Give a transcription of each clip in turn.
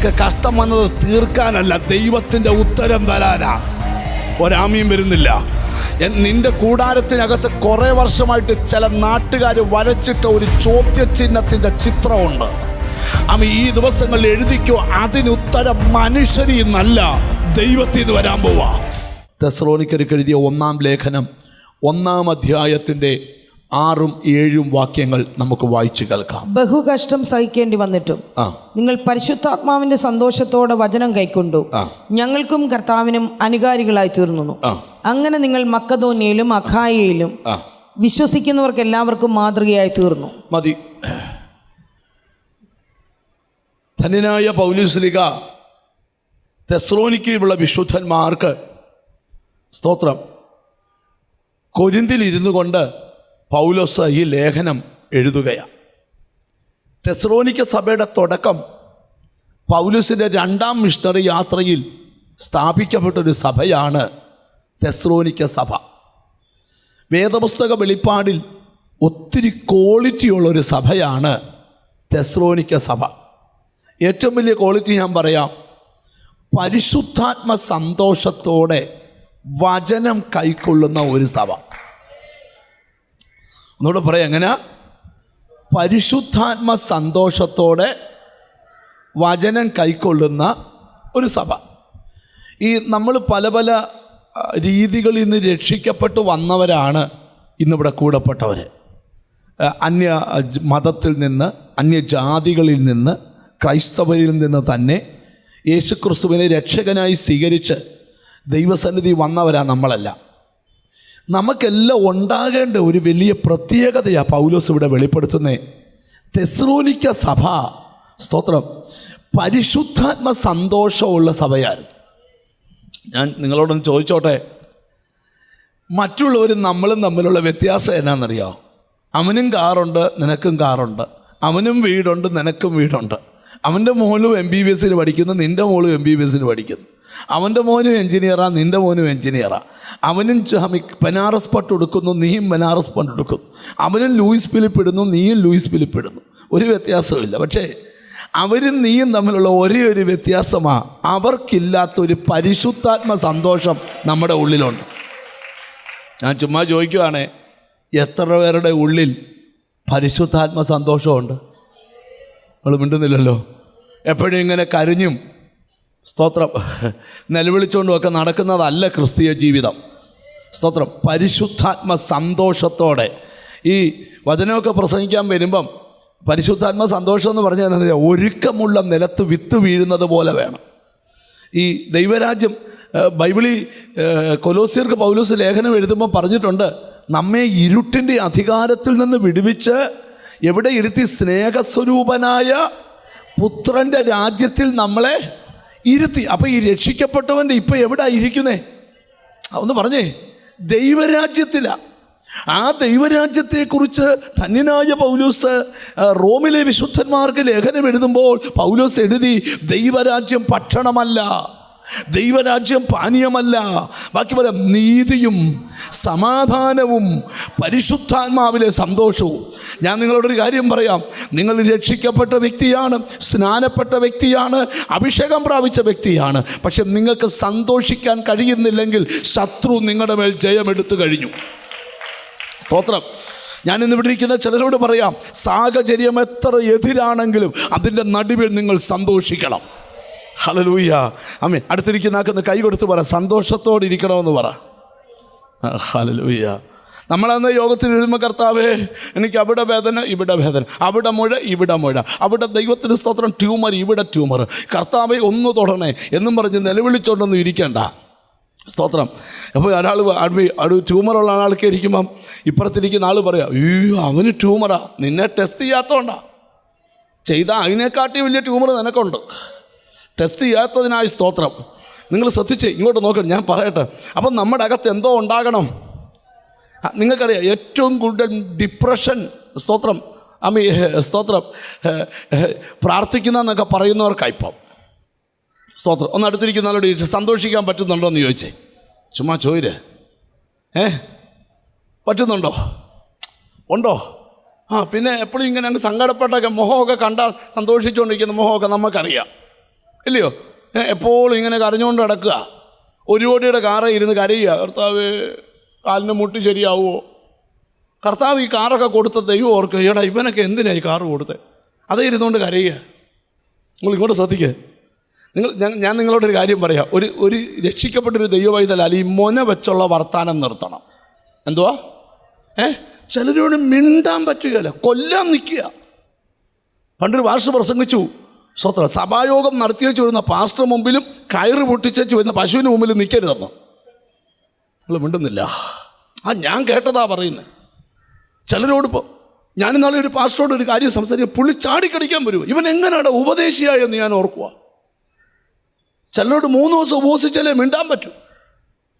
നിനക്ക് കഷ്ടം വന്നത് തീർക്കാനല്ല, ദൈവത്തിൻ്റെ ഉത്തരം തരാനാ. ഒരാമയും വരുന്നില്ല. നിന്റെ കൂടാരത്തിനകത്ത് കുറേ വർഷമായിട്ട് ചില നാട്ടുകാർ വരച്ചിട്ട ഒരു ചോദ്യചിഹ്നത്തിൻ്റെ ചിത്രമുണ്ട്. ഈ ദിവസങ്ങളിൽ എഴുതിക്കോ, അതിനുത്തരം മനുഷ്യരിൽ നിന്നല്ല, ദൈവത്തിൽ നിന്ന് വരാൻ പോവാ. തെസ്സലോനിക്കർക്ക് എഴുതിയ 1-ാം ലേഖനം 1-ാം അധ്യായത്തിൻ്റെ 6-7 വാക്യങ്ങൾ നമുക്ക് വായിച്ചു കേൾക്കാം. ബഹുകഷ്ടം സഹിക്കേണ്ടി വന്നിട്ടും നിങ്ങൾ പരിശുദ്ധാത്മാവിന്റെ സന്തോഷത്തോടെ വചനം കൈക്കൊണ്ടു ഞങ്ങൾക്കും കർത്താവിനും അനുകാരികളായി തീർന്നു. അങ്ങനെ നിങ്ങൾ മക്കദോന്യയിലും അഖായയിലും വിശ്വസിക്കുന്നവർക്ക് എല്ലാവർക്കും മാതൃകയായി തീർന്നു. മതി. ധന്യനായ പൗലോസ്ലീഹ തെസ്സലോനിക്കയിലുള്ള വിശുദ്ധന്മാർക്ക് സ്തോത്രം കൊരിന്തിൽ ഇരുന്നു കൊണ്ട് പൗലോസ് ഈ ലേഖനം എഴുതുകയാണ്. തെസ്സലോനിക്ക സഭയുടെ തുടക്കം പൗലോസിൻ്റെ 2-ാം മിഷണറി യാത്രയിൽ സ്ഥാപിക്കപ്പെട്ടൊരു സഭയാണ് തെസ്സലോനിക്ക സഭ. വേദപുസ്തക വെളിപ്പാടിൽ ഒത്തിരി ക്വാളിറ്റിയുള്ളൊരു സഭയാണ് തെസ്സലോനിക്ക സഭ. ഏറ്റവും വലിയ ക്വാളിറ്റി ഞാൻ പറയാം, പരിശുദ്ധാത്മ സന്തോഷത്തോടെ വചനം കൈക്കൊള്ളുന്ന ഒരു സഭ. ഒന്നുകൂടെ പറയാം, എങ്ങനെ? പരിശുദ്ധാത്മ സന്തോഷത്തോടെ വചനം കൈക്കൊള്ളുന്ന ഒരു സഭ. നമ്മൾ പല പല രീതികളിൽ നിന്ന് രക്ഷിക്കപ്പെട്ടു വന്നവരാണ് ഇന്നിവിടെ കൂടപ്പെട്ടവർ. അന്യ മതത്തിൽ നിന്ന്, അന്യജാതികളിൽ നിന്ന്, ക്രൈസ്തവരിൽ നിന്ന് തന്നെ യേശുക്രിസ്തുവിനെ രക്ഷകനായി സ്വീകരിച്ച് ദൈവസന്നിധി വന്നവരാണ് നമ്മളല്ല. നമുക്കെല്ലാം ഉണ്ടാകേണ്ട ഒരു വലിയ പ്രത്യേകതയാണ് പൗലോസ് ഇവിടെ വെളിപ്പെടുത്തുന്നത്. തെസ്സലോനിക്ക സഭ സ്തോത്രം പരിശുദ്ധാത്മ സന്തോഷമുള്ള സഭയായിരുന്നു. ഞാൻ നിങ്ങളോടൊന്ന് ചോദിച്ചോട്ടെ, മറ്റുള്ളവരും നമ്മളും തമ്മിലുള്ള വ്യത്യാസം എന്നാണെന്നറിയാമോ? അവനും കാറുണ്ട്, നിനക്കും കാറുണ്ട്. അവനും വീടുണ്ട്, നിനക്കും വീടുണ്ട്. അവൻ്റെ മോനും MBBS പഠിക്കുന്നു, നിൻ്റെ മോളും MBBS പഠിക്കുന്നു. അവൻ്റെ മോനും എൻജിനീയറാണ്, നിൻ്റെ മോനും എൻജിനീയറാണ്. അവനും ബനാറസ് പട്ട് എടുക്കുന്നു, നീയും ബനാറസ് പട്ട് എടുക്കുന്നു. അവനും ലൂയിസ് ഫിലിപ്പ് ഇടുന്നു, നീയും ലൂയിസ് ഫിലിപ്പ് ഇടുന്നു. ഒരു വ്യത്യാസമില്ല. പക്ഷേ അവരും നീയും തമ്മിലുള്ള ഒരേ ഒരു വ്യത്യാസമാണ്, അവർക്കില്ലാത്തൊരു പരിശുദ്ധാത്മ സന്തോഷം നമ്മുടെ ഉള്ളിലുണ്ട്. ഞാൻ ചുമ്മാ ചോദിക്കുകയാണേ, എത്ര പേരുടെ ഉള്ളിൽ പരിശുദ്ധാത്മ സന്തോഷമുണ്ട്? നമ്മൾ മിണ്ടുന്നില്ലല്ലോ. എപ്പോഴും ഇങ്ങനെ കരഞ്ഞും സ്തോത്രം നിലവിളിച്ചുകൊണ്ടും ഒക്കെ നടക്കുന്നതല്ല ക്രിസ്തീയ ജീവിതം. സ്തോത്രം പരിശുദ്ധാത്മ സന്തോഷത്തോടെ ഈ വചനമൊക്കെ പ്രസംഗിക്കാൻ വരുമ്പം പരിശുദ്ധാത്മ സന്തോഷം എന്ന് പറഞ്ഞാൽ ഒരുക്കമുള്ള നിലത്ത് വിത്ത് വീഴുന്നത് പോലെ വേണം. ഈ ദൈവരാജ്യം ബൈബിളിൽ കൊലോസ്യർക്ക് പൗലോസ് ലേഖനം എഴുതുമ്പോൾ പറഞ്ഞിട്ടുണ്ട്, നമ്മെ ഇരുട്ടിൻ്റെ അധികാരത്തിൽ നിന്ന് വിടുവിച്ച് എവിടെ ഇരുത്തി? സ്നേഹസ്വരൂപനായ പുത്രൻ്റെ രാജ്യത്തിൽ നമ്മളെ ഇരുത്തി. അപ്പോൾ ഈ രക്ഷിക്കപ്പെട്ടവൻ്റെ ഇപ്പം എവിടെ ഇരിക്കുന്നേ? ഒന്ന് പറഞ്ഞേ, ദൈവരാജ്യത്തിലാണ്. ആ ദൈവരാജ്യത്തെക്കുറിച്ച് ധന്യനായ പൗലോസ് റോമിലെ വിശുദ്ധന്മാർക്ക് ലേഖനം എഴുതുമ്പോൾ പൗലോസ് എഴുതി, ദൈവരാജ്യം ഭക്ഷണമല്ല, ദൈവരാജ്യം പാനീയമല്ല, ബാക്കി പറയാം നീതിയും സമാധാനവും പരിശുദ്ധാത്മാവിലെ സന്തോഷവും. ഞാൻ നിങ്ങളോടൊരു കാര്യം പറയാം, നിങ്ങൾ രക്ഷിക്കപ്പെട്ട വ്യക്തിയാണ്, സ്നാനപ്പെട്ട വ്യക്തിയാണ്, അഭിഷേകം പ്രാപിച്ച വ്യക്തിയാണ്. പക്ഷെ നിങ്ങൾക്ക് സന്തോഷിക്കാൻ കഴിയുന്നില്ലെങ്കിൽ ശത്രു നിങ്ങളുടെ മേൽ ജയമെടുത്തു കഴിഞ്ഞു. സ്തോത്രം. ഞാൻ ഇന്നിവിടെ ഇരിക്കുന്ന ചിലരോട് പറയാം, സാഹചര്യം എത്ര എതിരാണെങ്കിലും അതിൻ്റെ നടുവിൽ നിങ്ങൾ സന്തോഷിക്കണം. ഹല്ലേലൂയ. ആമേൻ. അടുത്തിരിക്കുന്ന ആൾക്കൊന്ന് കൈ കൊടുത്ത് പറ, സന്തോഷത്തോടെ ഇരിക്കണമെന്ന് പറ. ഹല്ലേലൂയ. നമ്മളന്ന് യോഗത്തിൽ എഴുതുമ്പോൾ, കർത്താവേ എനിക്ക് അവിടെ വേദന, ഇവിടെ വേദന, അവിടെ മുഴ, ഇവിടെ മുഴ, അവിടെ ദൈവത്തിന് സ്തോത്രം ട്യൂമർ, ഇവിടെ ട്യൂമർ, കർത്താവേ ഒന്ന് തൊടണേ എന്നും പറഞ്ഞ് നിലവിളിച്ചോണ്ടൊന്നും ഇരിക്കേണ്ട. സ്തോത്രം. അപ്പോൾ ഒരാൾ ട്യൂമറുള്ള ആൾക്ക് ഇരിക്കുമ്പം ഇപ്പുറത്തിരിക്കുന്ന ആൾ പറയാം, അയ്യോ അവന് ട്യൂമറാ, നിന്നെ ടെസ്റ്റ് ചെയ്യാത്തതുകൊണ്ടാ, ചെയ്താൽ അതിനെക്കാട്ടി വലിയ ട്യൂമർ നിനക്കുണ്ട്, ടെസ്റ്റ് ചെയ്യാത്തതിനായി സ്തോത്രം. നിങ്ങൾ ശ്രദ്ധിച്ച് ഇങ്ങോട്ട് നോക്കണം, ഞാൻ പറയട്ടെ. അപ്പം നമ്മുടെ അകത്ത് എന്തോ ഉണ്ടാകണം. നിങ്ങൾക്കറിയാം, ഏറ്റവും കൂടുതൽ ഡിപ്രഷൻ സ്തോത്രം സ്തോത്രം പ്രാർത്ഥിക്കുന്നതെന്നൊക്കെ പറയുന്നവർക്കായിപ്പം സ്തോത്രം. ഒന്ന് അടുത്തിരിക്കുന്ന ആളോട് ചോദിച്ചു, സന്തോഷിക്കാൻ പറ്റുന്നുണ്ടോ എന്ന് ചോദിച്ചേ. ചുമ്മാ ചോദിരേ, പറ്റുന്നുണ്ടോ? ഉണ്ടോ? പിന്നെ എപ്പോഴും ഇങ്ങനെ അങ്ങ് സങ്കടപ്പെട്ടൊക്കെ മുഖമൊക്കെ കണ്ടാൽ സന്തോഷിച്ചുകൊണ്ടിരിക്കുന്ന മുഖമൊക്കെ നമുക്കറിയാം. ഇല്ലയോ? എപ്പോഴും ഇങ്ങനെ കരഞ്ഞുകൊണ്ട് കിടക്കുക. ഒരു കോടിയുടെ കാറേ ഇരുന്ന് കരയുക, കർത്താവ് കാലിന് മുട്ടി ശരിയാവുമോ? കർത്താവ് ഈ കാറൊക്കെ കൊടുത്ത ദൈവം ഓർക്കുക, എടാ ഇവനൊക്കെ എന്തിനാണ് ഈ കാറ് കൊടുത്തത്? അതേ ഇരുന്നുകൊണ്ട് കരയുക. നിങ്ങൾ ഇങ്ങോട്ട് ശ്രദ്ധിക്കുക. ഞാൻ നിങ്ങളോടൊരു കാര്യം പറയാം. ഒരു രക്ഷിക്കപ്പെട്ടൊരു ദൈവവൈതലാൽ ഈ മൊന വെച്ചുള്ള വർത്താനം നിർത്തണം. എന്തുവാ? ചിലരോട് മിണ്ടാൻ പറ്റുകയില്ല, കൊല്ലാൻ നിൽക്കുക. പണ്ടൊരു ഭാഷ പ്രസംഗിച്ചു, സ്വത്ര സഭായോഗം നടത്തി വെച്ച് വരുന്ന പാസ്റ്റർ മുമ്പിലും കയറ് പൊട്ടിച്ചു വരുന്ന പശുവിന് മുമ്പിലും നിൽക്കരുതെന്ന്. നിങ്ങൾ മിണ്ടുന്നില്ല. ഞാൻ കേട്ടതാ പറയുന്നത്. ചിലരോടിപ്പോൾ ഞാനിന്നാളെ ഒരു പാസ്റ്ററോട് ഒരു കാര്യം സംസാരിക്കുക, പുള്ളി ചാടിക്കടിക്കാൻ വരുമോ, ഇവൻ എങ്ങനെയാണ് ഉപദേശിയായെന്ന് ഞാൻ ഓർക്കുക. ചിലരോട് 3 ദിവസം ഉപവസിച്ചാലേ മിണ്ടാൻ പറ്റും.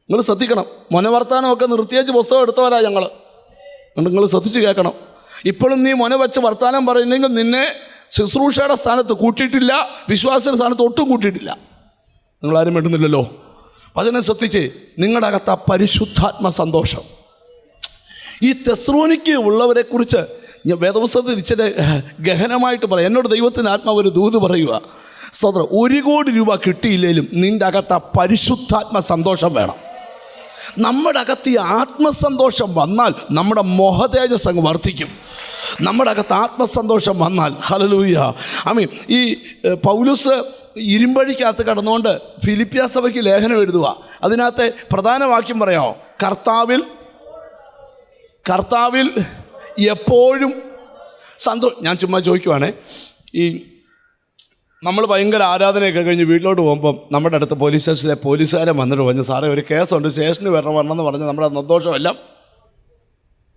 നിങ്ങൾ ശ്രദ്ധിക്കണം. മൊനവർത്താനമൊക്കെ നിർത്തിയേച്ച് പുസ്തകം എടുത്തവരാ ഞങ്ങൾ. നിങ്ങൾ ശ്രദ്ധിച്ച് കേൾക്കണം. ഇപ്പോഴും നീ മൊന വെച്ച് വർത്താനം പറയുന്നെങ്കിൽ നിന്നെ ശുശ്രൂഷയുടെ സ്ഥാനത്ത് കൂട്ടിയിട്ടില്ല, വിശ്വാസയുടെ സ്ഥാനത്ത് ഒട്ടും കൂട്ടിയിട്ടില്ല. നിങ്ങളാരും വേണ്ടുന്നില്ലല്ലോ. അതിനെ ശ്രദ്ധിച്ച് നിങ്ങളുടെ അകത്ത് ആ പരിശുദ്ധാത്മ സന്തോഷം. ഈ തെസ്സലോനിക്ക ഉള്ളവരെക്കുറിച്ച് ഞാൻ വേദപുസ്തകത്തിൽ ഇച്ചിരി ഗഹനമായിട്ട് പറയാം. എന്നോട് ദൈവത്തിൻ്റെ ആത്മാവ് ഒരു ദൂത് പറയുക. സ്തോത്രം. 1 കോടി രൂപ കിട്ടിയില്ലെങ്കിലും നിൻ്റെ അകത്ത് ആ പരിശുദ്ധാത്മ സന്തോഷം വേണം. നമ്മുടെ അകത്ത് ഈ ആത്മസന്തോഷം വന്നാൽ നമ്മുടെ മോഹതേജസ് അങ്ങ് വർദ്ധിക്കും. നമ്മുടെ അകത്ത് ആത്മസന്തോഷം വന്നാൽ ഹല്ലേലൂയ. ആമീൻ. ഈ പൗലോസ് ഇരുമ്പഴിക്കകത്ത് കടന്നുകൊണ്ട് ഫിലിപ്പിയ സഭയ്ക്ക് ലേഖനം എഴുതുക. അതിനകത്തെ പ്രധാന വാക്യം പറയാമോ? കർത്താവിൽ എപ്പോഴും ഞാൻ ചുമ്മാ ചോദിക്കുവാണേ, ഈ നമ്മൾ ഭയങ്കര ആരാധനയൊക്കെ കഴിഞ്ഞ് വീട്ടിലോട്ട് പോകുമ്പം നമ്മുടെ അടുത്ത് പോലീസ് സ്റ്റേഷനിലെ പോലീസുകാരൻ വന്നിട്ട് പറഞ്ഞു, സാറേ ഒരു കേസുണ്ട്, സ്റ്റേഷനിൽ വരണമെന്ന് പറഞ്ഞ് നമ്മുടെ സന്തോഷമെല്ലാം.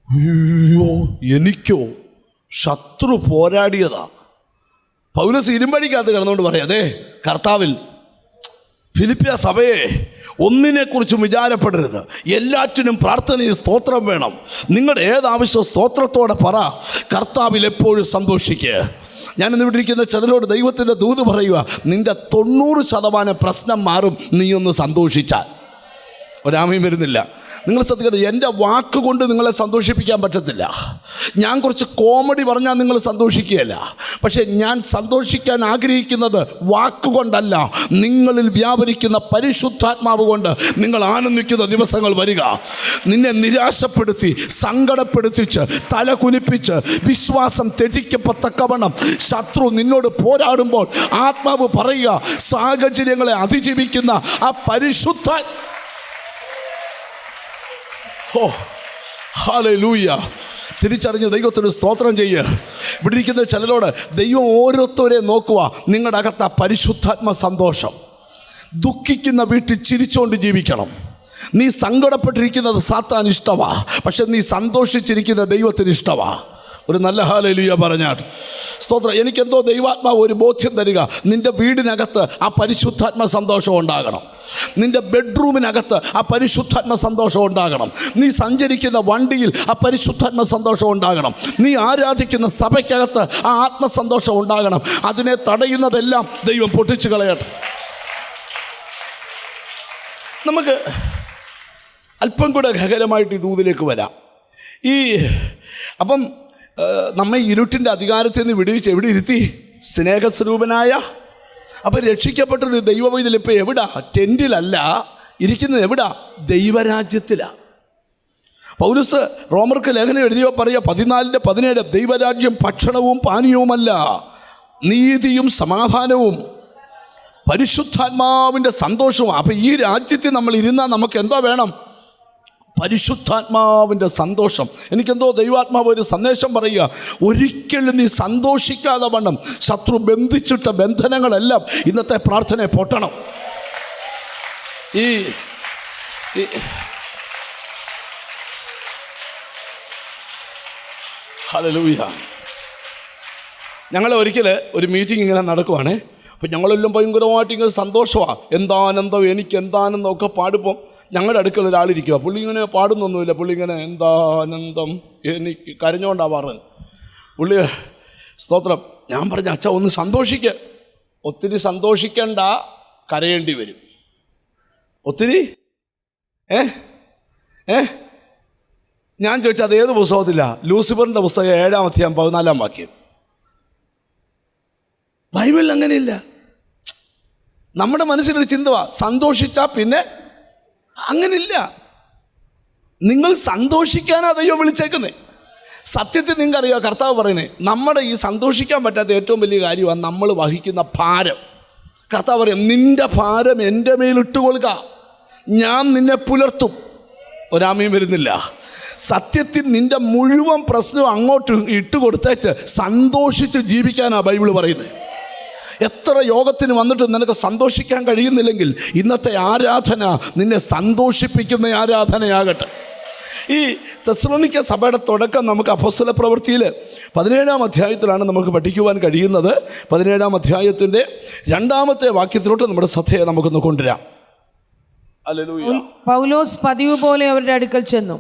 അയ്യോ, എനിക്കോ ശത്രു പോരാടിയതാ. പൗലോസ് ഇരുമ്പഴിക്കകത്ത് കിടന്നുകൊണ്ട് പറയാം, അതെ കർത്താവിൽ ഫിലിപ്പിയ സഭയെ ഒന്നിനെക്കുറിച്ചും വിചാരപ്പെടരുത്, എല്ലാറ്റിനും പ്രാർത്ഥനയും സ്തോത്രം വേണം. നിങ്ങളുടെ ഏതാവശ്യം സ്തോത്രത്തോടെ പറ, കർത്താവിൽ എപ്പോഴും സന്തോഷിക്കുക. ഞാനിന്ന് ഇവിടെ ഇരിക്കുന്ന ചിലരോട് ദൈവത്തിൻ്റെ ദൂത് പറയുക, നിൻ്റെ 90% പ്രശ്നം മാറും നീ ഒന്ന് സന്തോഷിച്ചാൽ. ഒരാമയും വരുന്നില്ല. നിങ്ങൾ ശ്രദ്ധിക്കണം, എൻ്റെ വാക്കുകൊണ്ട് നിങ്ങളെ സന്തോഷിപ്പിക്കാൻ പറ്റത്തില്ല. ഞാൻ കുറച്ച് കോമഡി പറഞ്ഞാൽ നിങ്ങൾ സന്തോഷിക്കുകയല്ല. പക്ഷേ ഞാൻ സന്തോഷിക്കാൻ ആഗ്രഹിക്കുന്നത് വാക്കുകൊണ്ടല്ല, നിങ്ങളിൽ വ്യാപരിക്കുന്ന പരിശുദ്ധാത്മാവ് കൊണ്ട് നിങ്ങൾ ആനന്ദിക്കുന്ന ദിവസങ്ങൾ വരിക. നിന്നെ നിരാശപ്പെടുത്തി സങ്കടപ്പെടുത്തിച്ച് തല കുനിപ്പിച്ച് വിശ്വാസം ത്യജിക്കത്തക്കവണ്ണം ശത്രു നിന്നോട് പോരാടുമ്പോൾ ആത്മാവ് പറയുക, സാഹചര്യങ്ങളെ അതിജീവിക്കുന്ന ആ പരിശുദ്ധ ഹല്ലേലൂയ. തിരിച്ചറിഞ്ഞ് ദൈവത്തിന് സ്തോത്രം ചെയ്യുക. ഇവിടെ ഇരിക്കുന്ന ചിലരോട് ദൈവം ഓരോരുത്തരെ നോക്കുക, നിങ്ങളുടെ അകത്ത് ആ പരിശുദ്ധാത്മ സന്തോഷം. ദുഃഖിക്കുന്ന വീട്ടിൽ ചിരിച്ചുകൊണ്ട് ജീവിക്കണം. നീ സങ്കടപ്പെട്ടിരിക്കുന്നത് സാത്താൻ ഇഷ്ടമാ, പക്ഷെ നീ സന്തോഷിച്ചിരിക്കുന്ന ദൈവത്തിന് ഇഷ്ടമാ. ഒരു നല്ല ഹല്ലേലൂയ പറഞ്ഞാൽ സ്തോത്രം. എനിക്കെന്തോ ദൈവാത്മാവ് ഒരു ബോധ്യം തരിക, നിൻ്റെ വീടിനകത്ത് ആ പരിശുദ്ധാത്മ സന്തോഷം ഉണ്ടാകണം. നിൻ്റെ ബെഡ്റൂമിനകത്ത് ആ പരിശുദ്ധാത്മ സന്തോഷം ഉണ്ടാകണം. നീ സഞ്ചരിക്കുന്ന വണ്ടിയിൽ ആ പരിശുദ്ധാത്മ സന്തോഷം ഉണ്ടാകണം. നീ ആരാധിക്കുന്ന സഭയ്ക്കകത്ത് ആ ആത്മസന്തോഷം ഉണ്ടാകണം. അതിനെ തടയുന്നതെല്ലാം ദൈവം പൊട്ടിച്ചു കളയട്ടെ. നമുക്ക് അല്പം കൂടെ ഗഹനമായിട്ട് ഈ ദൂതിലേക്ക് വരാം. അപ്പം നമ്മെ ഇരുട്ടിൻ്റെ അധികാരത്തിൽ നിന്ന് വിടുവിച്ച് എവിടെ ഇരുത്തി? സ്നേഹസ്വരൂപനായ. അപ്പം രക്ഷിക്കപ്പെട്ടൊരു ദൈവവൈതൽ ഇപ്പോൾ എവിടാ? ടെൻറ്റിലല്ല ഇരിക്കുന്നത്. എവിടാ? ദൈവരാജ്യത്തിലാണ്. പൗലോസ് റോമർക്ക് ലേഖനം എഴുതിയോ പറയുക 14:17, ദൈവരാജ്യം ഭക്ഷണവും പാനീയവുമല്ല, നീതിയും സമാധാനവും പരിശുദ്ധാത്മാവിൻ്റെ സന്തോഷവും. അപ്പം ഈ രാജ്യത്തിൽ നമ്മൾ ഇരുന്നാൽ നമുക്ക് എന്തോ വേണം? പരിശുദ്ധാത്മാവിൻ്റെ സന്തോഷം. എനിക്കെന്തോ ദൈവാത്മാവ് ഒരു സന്ദേശം പറയുക, ഒരിക്കലും നീ സന്തോഷിക്കാതെ വണ്ണം ശത്രു ബന്ധിച്ചിട്ട ബന്ധനങ്ങളെല്ലാം ഇന്നത്തെ പ്രാർത്ഥനയെ പൊട്ടണം. ഹല്ലേലൂയ. ഞങ്ങൾ ഒരിക്കൽ ഒരു മീറ്റിംഗ് ഇങ്ങനെ നടക്കുവാണേ. അപ്പം ഞങ്ങളെല്ലാം ഭയങ്കരമായിട്ട് ഇങ്ങനെ സന്തോഷമാണ്. എന്താനന്ദം, എനിക്ക് എന്താനന്ദം ഒക്കെ പാടുമ്പം ഞങ്ങളുടെ അടുക്കൽ ഒരാളിരിക്കുക. പുള്ളി ഇങ്ങനെ പാടുന്നൊന്നുമില്ല. പുള്ളി ഇങ്ങനെ എന്താനന്ദം എനിക്ക് കരഞ്ഞുകൊണ്ടാണ് പറഞ്ഞത്. പുള്ളി സ്തോത്രം. ഞാൻ പറഞ്ഞ അച്ഛാ ഒന്ന് സന്തോഷിക്കുക. ഒത്തിരി സന്തോഷിക്കണ്ട, കരയേണ്ടി വരും. ഒത്തിരി ഞാൻ ചോദിച്ചാൽ അത് ഏത് പുസ്തകത്തിലാണ്? ലൂസിഫറിൻ്റെ പുസ്തകം 7-ാം അധ്യായം 14-ാം വാക്യം. ബൈബിളിൽ അങ്ങനെയില്ല. നമ്മുടെ മനസ്സിലൊരു ചിന്തവാ, സന്തോഷിച്ചാൽ പിന്നെ അങ്ങനില്ല. നിങ്ങൾ സന്തോഷിക്കാനാ ദൈവം വിളിച്ചേക്കുന്നേ. സത്യത്തിൽ നിങ്ങൾക്കറിയാം, കർത്താവ് പറയുന്നത് നമ്മുടെ ഈ സന്തോഷിക്കാൻ പറ്റാത്ത ഏറ്റവും വലിയ കാര്യമാണ് നമ്മൾ വഹിക്കുന്ന ഭാരം. കർത്താവ് പറയും, നിന്റെ ഭാരം എൻ്റെ മേലിട്ട് കൊള്ളുക, ഞാൻ നിന്നെ പുലർത്തും. ഒരാമയും വരുന്നില്ല. സത്യത്തിൽ നിന്റെ മുഴുവൻ പ്രശ്നവും അങ്ങോട്ട് ഇട്ട് കൊടുത്തേച്ച് സന്തോഷിച്ച് ജീവിക്കാനാണ് ബൈബിൾ പറയുന്നത്. എത്ര യോഗത്തിന് വന്നിട്ട് നിനക്ക് സന്തോഷിക്കാൻ കഴിയുന്നില്ലെങ്കിൽ ഇന്നത്തെ ആരാധന നിന്നെ സന്തോഷിപ്പിക്കുന്ന ആരാധനയാകട്ടെ. ഈ തെസ്സലോനിക്ക സഭയുടെ തുടക്കം നമുക്ക് അപ്പോസ്തല പ്രവൃത്തിയിൽ 17-ാം അധ്യായത്തിലാണ് നമുക്ക് പഠിക്കുവാൻ കഴിയുന്നത്. 17-ാം അധ്യായത്തിൻ്റെ 2-ാമത്തെ വാക്യത്തിലോട്ട് നമ്മുടെ ശ്രദ്ധയെ നമുക്കൊന്ന് കൊണ്ടുവരാം. പൗലോസ് പതിവ് പോലെ അവരുടെ അടുക്കൽ ചെന്നു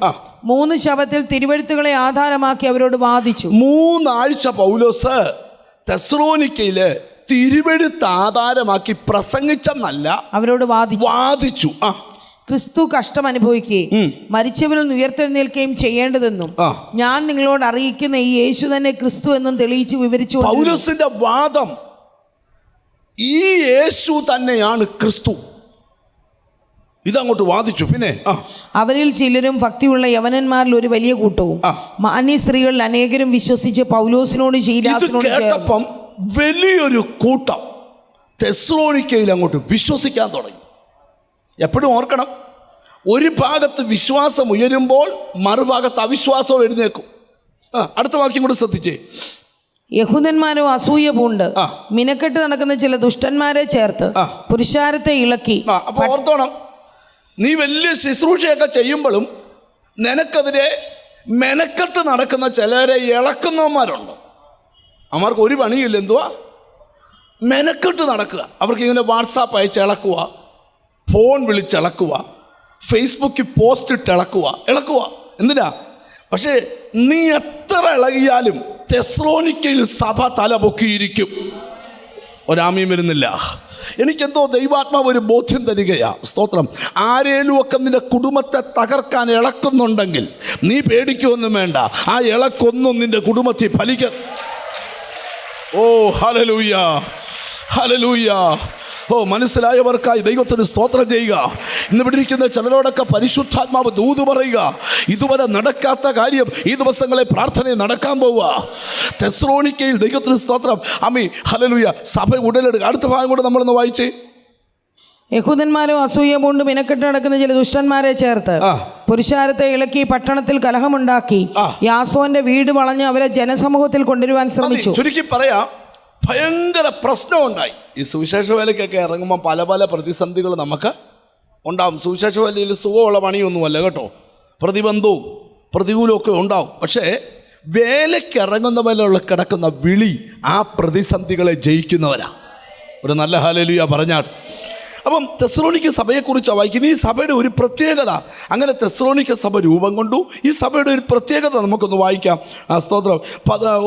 3 ശബ്ദത്തിൽ തിരുവെഴുത്തുകളെ ആധാരമാക്കി അവരോട് വാദിച്ചു. 3 ആഴ്ച പൗലോസ് തെസ്സലോനിക്കയില് തിരുവെഴുത്ത് ആധാരമാക്കി പ്രസംഗിച്ചെന്നല്ല, അവരോട് വാദിച്ചു. ക്രിസ്തു കഷ്ടം അനുഭവിക്കുകയും മരിച്ചവരിൽ നിന്ന് ഉയർത്തെഴുന്നേൽക്കുകയും ചെയ്യേണ്ടതെന്നും ഞാൻ നിങ്ങളോട് അറിയിക്കുന്ന ഈ യേശു തന്നെ ക്രിസ്തു എന്നും തെളിയിച്ച് വിവരിച്ചു. പൗലോസിന്റെ വാദം ഈ യേശു തന്നെയാണ് ക്രിസ്തു. ഇതങ്ങോട്ട് വാദിച്ചു. പിന്നെ അവരിൽ ചിലരും ഭക്തിയുള്ള യവനന്മാരിൽ ഒരു വലിയ കൂട്ടവും മാന്യ സ്ത്രീകളിൽ അനേകരും വിശ്വസിച്ച് പൗലോസിനോട് ശീലാസിനോട് കേട്ടപ്പം വലിയൊരു കൂട്ടം തെസ്സലോനിക്കയിൽ അങ്ങോട്ട് വിശ്വസിക്കാൻ തുടങ്ങി. എപ്പോഴും ഓർക്കണം, ഒരു ഭാഗത്ത് വിശ്വാസം ഉയരുമ്പോൾ മറുഭാഗത്ത് അവിശ്വാസവും എഴുന്നേക്കും. അടുത്ത വാക്യം കൂടെ ശ്രദ്ധിച്ചേ. യഹൂദന്മാരോ അസൂയ പൂണ്ട് മിനക്കെട്ട് നടക്കുന്ന ചില ദുഷ്ടന്മാരെ ചേർത്ത് പുരുഷാരത്തെ ഇളക്കി. അപ്പോൾ ഓർത്തോണം, നീ വലിയ ശുശ്രൂഷയൊക്കെ ചെയ്യുമ്പോഴും നിനക്കെതിരെ മെനക്കെട്ട് നടക്കുന്ന ചിലരെ ഇളക്കുന്നവന്മാരുണ്ട്. അവർക്ക് ഒരു പണിയില്ല, എന്തുവാ? മെനക്കെട്ട് നടക്കുക. അവർക്കിങ്ങനെ വാട്സാപ്പ് അയച്ച് ഇളക്കുക, ഫോൺ വിളിച്ചിളക്കുക, ഫേസ്ബുക്കിൽ പോസ്റ്റ് ഇട്ട് ഇളക്കുക. എന്തിനാ? പക്ഷേ നീ എത്ര ഇളകിയാലും തെസ്സലോനിക്കയിൽ സഭ തലപൊക്കിയിരിക്കും. ഒരാമയും വരുന്നില്ല. എനിക്കെന്തോ ദൈവാത്മാവ് ഒരു ബോധ്യം തരികയാ. സ്തോത്രം. ആരേലും ഒക്കെ നിന്റെ കുടുംബത്തെ തകർക്കാൻ ഇളക്കുന്നുണ്ടെങ്കിൽ നീ പേടിക്കൊന്നും വേണ്ട. ആ ഇളക്കൊന്നും നിന്റെ കുടുംബത്തിൽ ഫലിക്ക. ഓ ഹല്ലേലൂയ, ഹല്ലേലൂയ. ഓ, മനസ്സിലായവർക്കായി ദൈവത്തിന് സ്തോത്രം ചെയ്യുക. ഇന്ന് പിടിയിരിക്കുന്ന ചിലരോടൊക്കെ പരിശുദ്ധാത്മാവ് ദൂത് പറയുക. ഇതുവരെ നടക്കാത്ത കാര്യം ഈ ദിവസങ്ങളെ പ്രാർത്ഥനയിൽ നടക്കാൻ പോവുക. തെസ്സലോനിക്കയിൽ ദൈവത്തിന് സ്തോത്രം. ആമീൻ, ഹല്ലേലൂയ. സഭ ഉടലെടുക്കുക. അടുത്ത ഭാഗം കൂടെ നമ്മളൊന്ന് വായിച്ചേ. യഹൂദന്മാരോ അസൂയ പൂണ്ട് മിനക്കെട്ട് നടക്കുന്ന ചില ദുഷ്ടന്മാരെ ചേർത്ത് പുരുഷാരത്തെ ഇളക്കി പട്ടണത്തിൽ കലഹമുണ്ടാക്കി യാസോന്റെ വീട് വളഞ്ഞ് അവരെ ജനസമൂഹത്തിൽ കൊണ്ടുവരുവാൻ ശ്രമിച്ചു. ചുരുക്കി പറയാം, ഭയങ്കര പ്രശ്നമുണ്ടായി. ഈ സുവിശേഷ വേലയ്ക്കൊക്കെ ഇറങ്ങുമ്പോൾ പല പല പ്രതിസന്ധികൾ നമുക്ക് ഉണ്ടാവും. സുവിശേഷ വേലയിൽ സുഖമുള്ള പണിയൊന്നുമല്ല കേട്ടോ. പ്രതിബന്ധവും പ്രതികൂലവും ഒക്കെ ഉണ്ടാവും. പക്ഷേ വേലയ്ക്ക് ഇറങ്ങുന്ന പോലെയുള്ള കിടക്കുന്ന വിളി ആ പ്രതിസന്ധികളെ ജയിക്കുന്നവരാണ്. ഒരു നല്ല ഹല്ലേലൂയ പറഞ്ഞാൽ. അപ്പം തെസ്സലോനിക്ക സഭയെക്കുറിച്ച് വായിക്കുന്നത്. ഈ സഭയുടെ ഒരു പ്രത്യേകത, അങ്ങനെ തെസ്സലോനിക്ക സഭ രൂപം കൊണ്ടു. ഈ സഭയുടെ ഒരു പ്രത്യേകത നമുക്കൊന്ന് വായിക്കാം. സ്തോത്രം.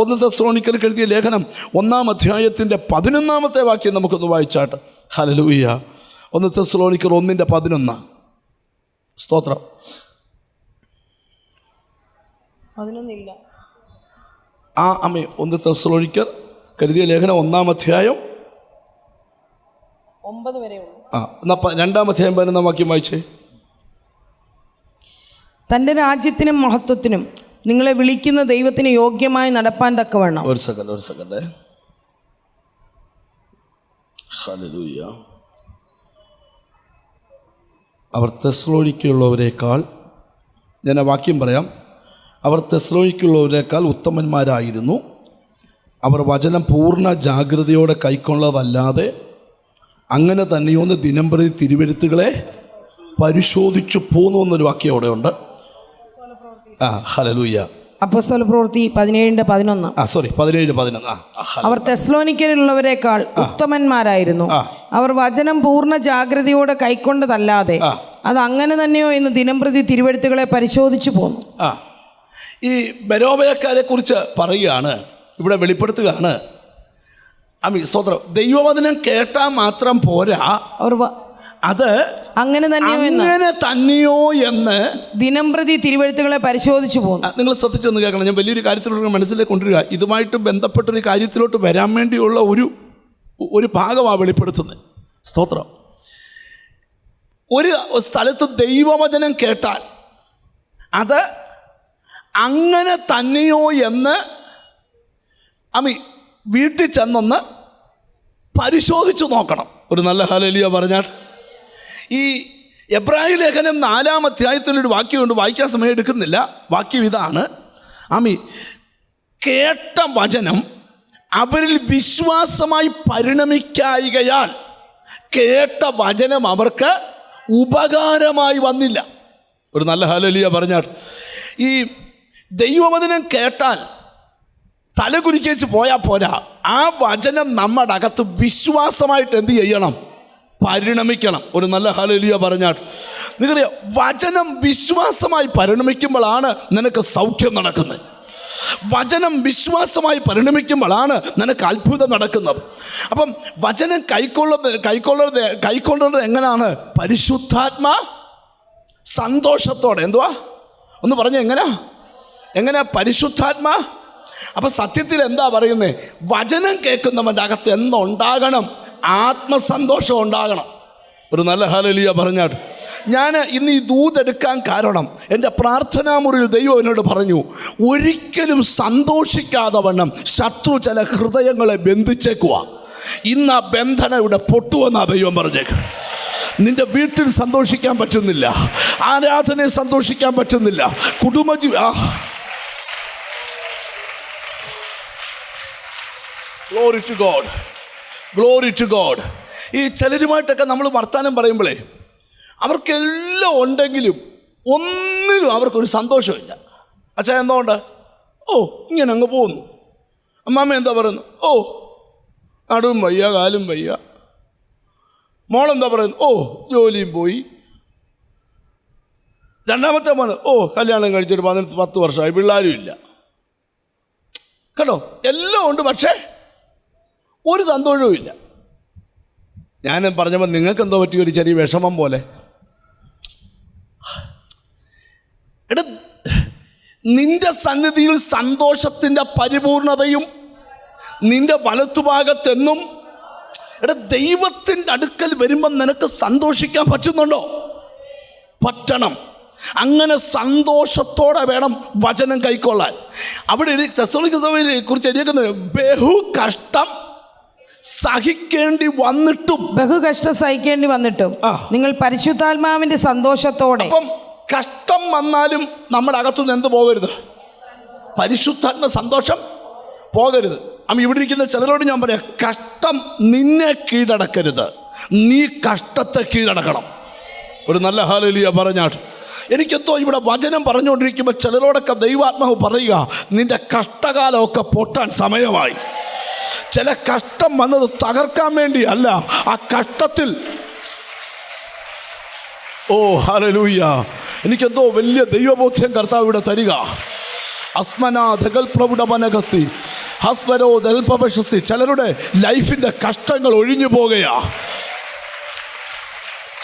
1 തെസ്സലോനിക്കർക്ക് എഴുതിയ ലേഖനം 1-ാം അധ്യായത്തിൻ്റെ 11-ാമത്തെ വാക്യം നമുക്കൊന്ന് വായിച്ചാട്ട്. ഹല്ലേലൂയ. 1 തെസ്സലോനിക്കർ 1:11. സ്തോത്രം. 11 അമ്മേ 1 തെസ്സലോനിക്കർ കരുതിയ ലേഖനം 1-ാം അധ്യായം 9 വരെയുള്ളൂ. 2-ാം അധ്യായം 11-ാം വാക്യം വായിച്ചേ. തൻ്റെ രാജ്യത്തിനും മഹത്വത്തിനും നിങ്ങളെ വിളിക്കുന്ന ദൈവത്തിന് യോഗ്യമായി നടപ്പാൻ തക്കവണ്ണം. ഒരു സെക്കൻഡ്. ഹല്ലേലൂയ. അവർ തെസ്സലോനിക്കയുള്ളവരെക്കാൾ, ഞാൻ ആ വാക്യം പറയാം, അവർ തെസ്സലോനിക്കയുള്ളവരെക്കാൾ ഉത്തമന്മാരായിരുന്നു. അവർ വചനം പൂർണ്ണ ജാഗ്രതയോടെ കൈക്കൊള്ളതല്ലാതെ അങ്ങനെ തന്നെയൊന്ന് ദിനംപ്രതി തിരുവെഴുത്തുകളെ പരിശോധിച്ചു പോന്നു എന്നൊരു വാക്യം അവിടെ ഉണ്ട്. ഹല്ലേലൂയ. അപ്പോസ്തല പ്രവൃത്തി 17:11. 17:11. അവർ തെസ്സലോനിക്കയിലുള്ളവരെക്കാൾ ഉത്തമന്മാരായിരുന്നു. അവർ വചനം പൂർണ്ണ ജാഗ്രതയോടെ കൈക്കൊണ്ടതല്ലാതെ അത് അങ്ങനെ തന്നെയോ എന്ന് ദിനംപ്രതി തിരുവെഴുത്തുകളെ പരിശോധിച്ചു പോന്നു. ഈ ബെരോബയക്കാരെ കുറിച്ച് പറയുകയാണ്, ഇവിടെ വെളിപ്പെടുത്തുകയാണ്. സ്തോത്രം. ദൈവവചനം കേട്ടാൽ മാത്രം പോരാ, അത് അങ്ങനെ തന്നെയോ എന്ന് ദിനംപ്രതി തിരുവെഴുത്തുകളെ പരിശോധിച്ചു പോകുന്നു. നിങ്ങൾ ശ്രദ്ധിച്ചൊന്ന് കേൾക്കണം. ഞാൻ വലിയൊരു കാര്യത്തിലോട്ട് മനസ്സിലേക്ക് കൊണ്ടുവരിക. ഇതുമായിട്ട് ബന്ധപ്പെട്ടൊരു കാര്യത്തിലോട്ട് വരാൻ വേണ്ടിയുള്ള ഒരു ഭാഗമാണ് വെളിപ്പെടുത്തുന്നത്. സ്തോത്രം. ഒരു സ്ഥലത്ത് ദൈവവചനം കേട്ടാൽ അത് അങ്ങനെ തന്നെയോ എന്ന് വീട്ടിൽ ചെന്നൊന്ന് പരിശോധിച്ചു നോക്കണം. ഒരു നല്ല ഹല്ലേലൂയ പറഞ്ഞാൽ. ഈ എബ്രായ ലേഖനം 4-ാം അധ്യായത്തിലൊരു വാക്യമുണ്ട്, വായിക്കാൻ സമയം എടുക്കുന്നില്ല. വാക്യം ഇതാണ്: കേട്ട വചനം അവരിൽ വിശ്വാസമായി പരിണമിക്കായികയാൽ കേട്ട വചനം അവർക്ക് ഉപകാരമായി വന്നില്ല. ഒരു നല്ല ഹല്ലേലൂയ പറഞ്ഞാൽ. ഈ ദൈവവചനം കേട്ടാൽ തലകുനിക്കേച്ച് പോയാൽ പോരാ, ആ വചനം നമ്മുടെ അകത്ത് വിശ്വാസമായിട്ട് എന്ത് ചെയ്യണം? പരിണമിക്കണം. ഒരു നല്ല ഹല്ലേലൂയ പറഞ്ഞാൽ. നിങ്ങൾക്കറിയാം, വചനം വിശ്വാസമായി പരിണമിക്കുമ്പോഴാണ് നിനക്ക് സൗഖ്യം നടക്കുന്നത്. വചനം വിശ്വാസമായി പരിണമിക്കുമ്പോഴാണ് നിനക്ക് അത്ഭുതം നടക്കുന്നത്. അപ്പം വചനം കൈക്കൊള്ളുന്നത് എങ്ങനെയാണ്? പരിശുദ്ധാത്മാ സന്തോഷത്തോടെ. എന്തുവാ ഒന്ന് പറഞ്ഞ എങ്ങനെ പരിശുദ്ധാത്മാ. അപ്പം സത്യത്തിൽ എന്താ പറയുന്നത്? വചനം കേൾക്കുന്നവൻ്റെ അകത്ത് എന്തുണ്ടാകണം? ആത്മസന്തോഷം ഉണ്ടാകണം. ഒരു നല്ല ഹല്ലേലൂയ പറഞ്ഞാൽ. ഞാൻ ഇന്ന് ഈ ദൂതെടുക്കാൻ കാരണം, എൻ്റെ പ്രാർത്ഥനാ മുറിയിൽ ദൈവം എന്നോട് പറഞ്ഞു, ഒരിക്കലും സന്തോഷിക്കാതെ വണ്ണം ശത്രു ചില ഹൃദയങ്ങളെ ബന്ധിച്ചേക്കുക. ഇന്ന് ആ ബന്ധന ഇവിടെ പൊട്ടുവെന്നാ ദൈവം പറഞ്ഞേക്ക്. നിന്റെ വീട്ടിൽ സന്തോഷിക്കാൻ പറ്റുന്നില്ല, ആരാധനയെ സന്തോഷിക്കാൻ പറ്റുന്നില്ല, glory to God, glory to God. ഈ ചിലരുമായിട്ടൊക്കെ നമ്മൾ വർത്താനം പറയുമ്പോഴേ അവർക്കെല്ലാം ഉണ്ടെങ്കിലും ഒന്നിനും അവർക്കൊരു സന്തോഷമില്ല. അച്ഛാ എന്തുകൊണ്ട്? ഇങ്ങനെ അങ്ങ് പോകുന്നു. അമ്മാമ്മ എന്താ പറയുന്നു? നടുവും വയ്യ, കാലും വയ്യ. മോളെന്താ പറയുന്നു? ജോലിയും പോയി. രണ്ടാമത്തെ മോന് കല്യാണം കഴിച്ചിട്ട് 10 വർഷമായി, പിള്ളേരും ഇല്ല. കേട്ടോ, എല്ലാം ഉണ്ട്, പക്ഷേ ഒരു സന്തോഷവും ഇല്ല. ഞാൻ പറഞ്ഞപ്പോൾ നിങ്ങൾക്ക് എന്തോ പറ്റിയ ഒരു ചെറിയ വിഷമം പോലെ. എടാ, നിന്റെ സന്നിധിയിൽ സന്തോഷത്തിൻ്റെ പരിപൂർണതയും നിന്റെ വലത്തുഭാഗത്തെന്നും. എടാ, ദൈവത്തിൻ്റെ അടുക്കൽ വരുമ്പം നിനക്ക് സന്തോഷിക്കാൻ പറ്റുന്നുണ്ടോ? പറ്റണം. അങ്ങനെ സന്തോഷത്തോടെ വേണം വചനം കൈക്കൊള്ളാൻ. അവിടെ തെസ്സലോനിക്ക സഭയെ കുറിച്ച് എഴുതിയിരിക്കുന്നത് ബഹു കഷ്ടം സഹിക്കേണ്ടി വന്നിട്ടും, ബഹുകഷ്ടം സഹിക്കേണ്ടി വന്നിട്ടും നിങ്ങൾ പരിശുദ്ധാത്മാവിന്റെ സന്തോഷത്തോടെ. അപ്പം കഷ്ടം വന്നാലും നമ്മുടെ അകത്തുനിന്ന് എന്ത് പോകരുത്? പരിശുദ്ധാത്മ സന്തോഷം പോകരുത്. ഇവിടെ ഇരിക്കുന്ന ചിലരോട് ഞാൻ പറയാം, കഷ്ടം നിന്നെ കീഴടക്കരുത്, നീ കഷ്ടത്തെ കീഴടക്കണം. ഒരു നല്ല ഹല്ലേലൂയ പറഞ്ഞാൽ. എനിക്കെന്തോ ഇവിടെ വചനം പറഞ്ഞുകൊണ്ടിരിക്കുമ്പോൾ ചിലരോടൊക്കെ ദൈവാത്മാവ് പറയുക, നിന്റെ കഷ്ടകാലമൊക്കെ പൊട്ടാൻ സമയമായി. ചില കഷ്ടം വന്നത് തകർക്കാൻ വേണ്ടി അല്ല, ആ കഷ്ടത്തിൽ ഹല്ലേലൂയ, എനിക്കെന്തോ വലിയ ദൈവബോധ്യം കർത്താവ് ഇവിടെ തരിക. ചിലരുടെ ലൈഫിൻ്റെ കഷ്ടങ്ങൾ ഒഴിഞ്ഞു പോകുകയാ.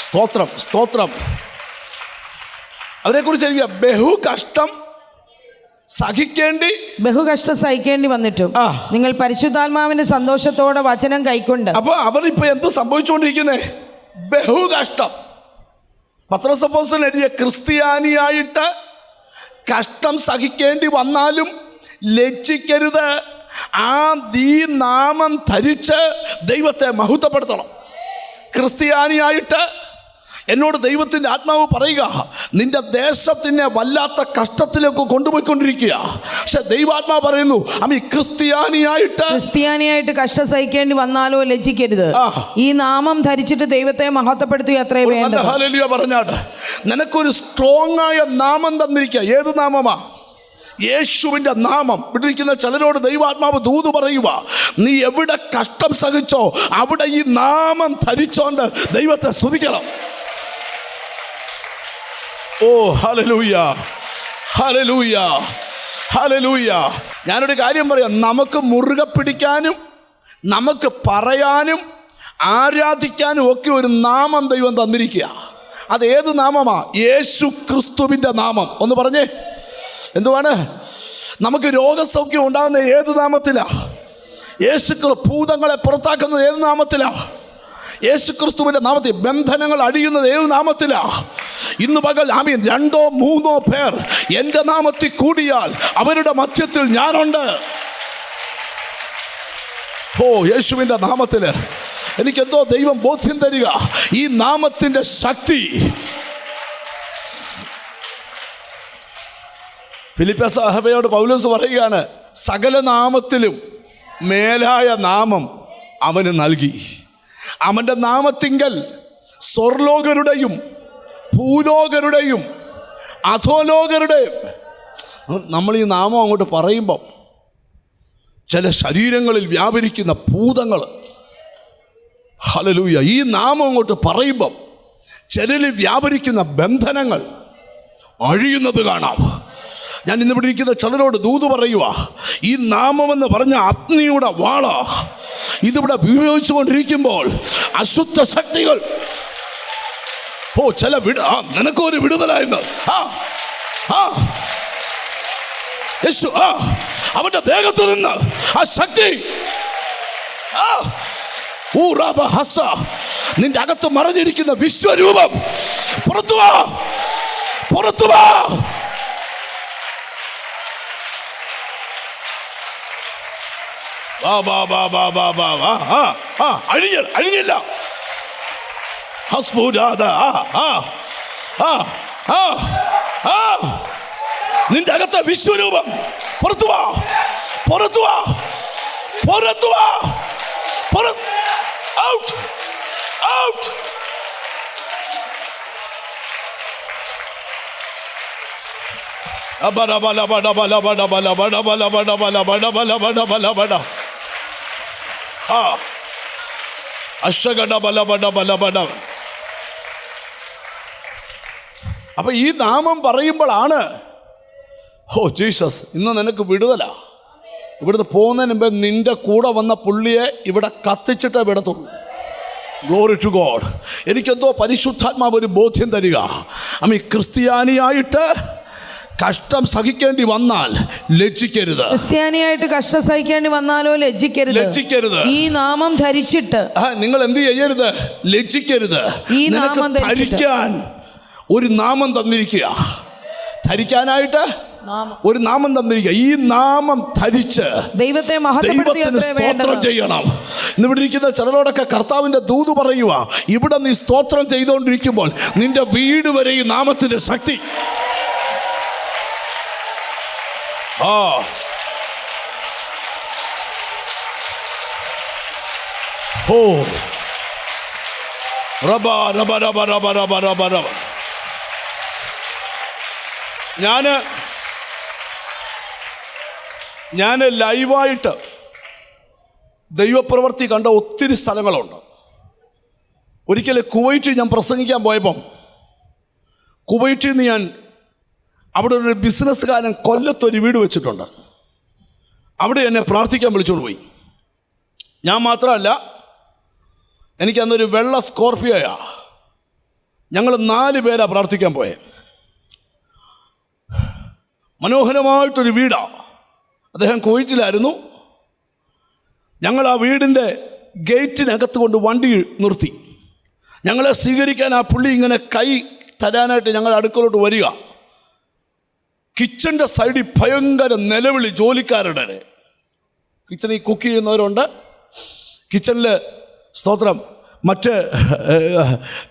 സ്തോത്രം, സ്തോത്രം. അവരെക്കുറിച്ച് എനിക്ക് ബഹുകഷ്ടം സഹിക്കേണ്ടി വന്നിട്ടും നിങ്ങൾ പരിശുദ്ധാത്മാവിന്റെ സന്തോഷത്തോടെ വചനം കൈക്കൊണ്ട്. അപ്പൊ അവരിപ്പോ എന്ത് സംഭവിച്ചുകൊണ്ടിരിക്കുന്നേ? ബഹുകഷ്ടം. പത്രോസ് അപ്പോസ്തലൻ എഴുതിയ, ക്രിസ്ത്യാനിയായിട്ട് കഷ്ടം സഹിക്കേണ്ടി വന്നാലും ലജ്ജിക്കരുത്, ഈ നാമം ധരിച്ച് ദൈവത്തെ മഹത്വപ്പെടുത്തണം. ക്രിസ്ത്യാനിയായിട്ട് എന്നോട് ദൈവത്തിൻ്റെ ആത്മാവ് പറയുക, നിന്റെ ദേശത്തിനെ വല്ലാത്ത കഷ്ടത്തിലേക്ക് കൊണ്ടുപോയിക്കൊണ്ടിരിക്കുക. പക്ഷെ ദൈവാത്മാവ് പറയുന്നു, ക്രിസ്ത്യാനിയായിട്ട് കഷ്ടം സഹിക്കേണ്ടി വന്നാലോ ലജ്ജിക്കരുത്, ഈ നാമം ധരിച്ചിട്ട് ദൈവത്തെ മഹത്വപ്പെടുത്തുക അത്രേ വേണ്ടത്. ഹല്ലേലൂയ പറഞ്ഞാട്ട് നിനക്കൊരു സ്ട്രോങ് ആയ നാമം തന്നിരിക്കുക. ഏത് നാമമാ? യേശുവിൻ്റെ നാമം. ഇവിടിരിക്കുന്ന ചിലരോട് ദൈവാത്മാവ് ദൂത് പറയുക, നീ എവിടെ കഷ്ടം സഹിച്ചോ അവിടെ ഈ നാമം ധരിച്ചോണ്ട് ദൈവത്തെ സ്തുതിക്കണം. Hallelujah, hallelujah, hallelujah. ഞാനൊരു കാര്യം പറയാം, നമുക്ക് മുറുകെ പിടിക്കാനും നമുക്ക് പറയാനും ആരാധിക്കാനും ഒക്കെ ഒരു നാമം ദൈവം തന്നിരിക്കുക. അതേത് നാമമാ? യേശു ക്രിസ്തുവിൻ്റെ നാമം. ഒന്ന് പറഞ്ഞേ, എന്തുവാണ്? നമുക്ക് രോഗസൗഖ്യം ഉണ്ടാകുന്ന ഏത് നാമത്തിലാ? യേശു ഭൂതങ്ങളെ പുറത്താക്കുന്നത് ഏത് നാമത്തിലാ? യേശുക്രിസ്തുവിന്റെ നാമത്തിൽ ബന്ധനങ്ങൾ അഴിയുന്നത് ഏത് നാമത്തിലാ? ഇന്ന് പകൽ ആമീൻ 2-3 പേർ എൻ്റെ നാമത്തിൽ കൂടിയാൽ അവരുടെ മധ്യത്തിൽ ഞാനുണ്ട്. ഓ, യേശുവിൻ്റെ നാമത്തിൽ എനിക്കെന്തോ ദൈവം ബോധ്യം തരിക. ഈ നാമത്തിൻ്റെ ശക്തി. ഫിലിപ്പി സഭയോട് പൗലോസ് പറയുകയാണ്, സകല നാമത്തിലും മേലായ നാമം അവന് നൽകി. അവൻ്റെ നാമത്തിങ്കൽ സ്വർലോകരുടെയും ഭൂലോകരുടെയും അധോലോകരുടെയും. നമ്മൾ ഈ നാമം അങ്ങോട്ട് പറയുമ്പം ചില ശരീരങ്ങളിൽ വ്യാപരിക്കുന്ന ഭൂതങ്ങൾ, ഹല്ലേലൂയ, ഈ നാമം അങ്ങോട്ട് പറയുമ്പം ചിലരിൽ വ്യാപരിക്കുന്ന ബന്ധനങ്ങൾ അഴിയുന്നത് കാണാം. ഞാൻ ഇന്നിവിടെ ഇരിക്കുന്ന ചിലരോട് ദൂത് പറയുക, ഈ നാമമെന്ന് പറഞ്ഞ അഗ്നിയുടെ വാള ഇതിവിടെ ഉപയോഗിച്ചുകൊണ്ടിരിക്കുമ്പോൾ അശുദ്ധ ശക്തികൾ, ചില നിനക്കൊരു വിടുതലായിരുന്നു. യേശു അവന്റെ ദേഹത്ത് നിന്ന് ആ ശക്തി, നിന്റെ അകത്ത് മറഞ്ഞിരിക്കുന്ന വിശ്വരൂപം പുറത്തു വാ, പുറത്തു വാ. അഴിഞ്ഞില്ല. നിന്റെ അകത്തെ വിശ്വരൂപം പുറത്തു വാ, പുറത്തു വാ, പുറത്തു വാ, ഔട്ട്, ഔട്ട്. അപ്പൊ ഈ നാമം പറയുമ്പോഴാണ്, ജീസസ് ഇന്ന് നിനക്ക് വിടുതല. ഇവിടുന്ന് പോകുന്നതിന് മുമ്പ് നിന്റെ കൂടെ വന്ന പുള്ളിയെ ഇവിടെ കത്തിച്ചിട്ടേ വിടത്തുള്ളൂ. Glory to God. എനിക്കെന്തോ പരിശുദ്ധാത്മാവ് ഒരു ബോധ്യം തരിക. അമ്മ ക്രിസ്ത്യാനിയായിട്ട് കഷ്ടം സഹിക്കേണ്ടി വന്നാൽ ലജ്ജിക്കരുത്. ക്രിസ്ത്യാനിയായിട്ട് കഷ്ടം സഹിക്കേണ്ടി വന്നാലോ ലജ്ജിക്കരുത്. ഈ നാമം ധരിച്ചിട്ട് നിങ്ങൾ എന്ത് ചെയ്യരുത്? ലജ്ജിക്കരുത്. ഈ നാമം ധരിക്കാൻ ഒരു നാമം തന്നിരിക്കുക. ധരിക്കാനായിട്ട് ഒരു നാമം തന്നിരിക്കുക. ഈ നാമം ധരിച്ച് ദൈവത്തിന് സ്തോത്രം ചെയ്യണം. ഇന്നിവിടെ ഇരിക്കുന്ന ചിലരോടൊക്കെ കർത്താവിന്റെ ദൂത് പറയുക. ഇവിടെ നീ സ്തോത്രം ചെയ്തുകൊണ്ടിരിക്കുമ്പോൾ നിന്റെ വീട് വരെ ഈ നാമത്തിന്റെ ശക്തി. ഞാൻ ലൈവായിട്ട് ദൈവപ്രവൃത്തി കണ്ട ഒത്തിരി സ്ഥലങ്ങളുണ്ട്. ഒരിക്കൽ കുവൈറ്റിൽ ഞാൻ പ്രസംഗിക്കാൻ പോയപ്പം കുവൈറ്റിൽ നിന്ന് ഞാൻ അവിടെ ഒരു ബിസിനസ്സുകാരൻ കൊല്ലത്തൊരു വീട് വെച്ചിട്ടുണ്ട്. അവിടെ എന്നെ പ്രാർത്ഥിക്കാൻ വിളിച്ചുകൊണ്ട് പോയി. ഞാൻ മാത്രമല്ല, എനിക്കന്നൊരു വെള്ള സ്കോർപ്പിയോയാ. ഞങ്ങൾ 4 പേരാ പ്രാർത്ഥിക്കാൻ പോയെ. മനോഹരമായിട്ടൊരു വീടാണ്. അദ്ദേഹം കുവൈറ്റിലായിരുന്നു. ഞങ്ങൾ ആ വീടിൻ്റെ ഗേറ്റിനകത്ത് കൊണ്ട് വണ്ടി നിർത്തി. ഞങ്ങളെ സ്വീകരിക്കാൻ ആ പുള്ളി ഇങ്ങനെ കൈ തരാനായിട്ട് ഞങ്ങൾ അടുക്കളോട്ട് വരിക. കിച്ചൻ്റെ സൈഡിൽ ഭയങ്കര നിലവിളി ജോലിക്കാരുടെ. കിച്ചണിൽ കുക്ക് ചെയ്യുന്നവരുണ്ട്, കിച്ചണിൽ സ്തോത്രം മറ്റ്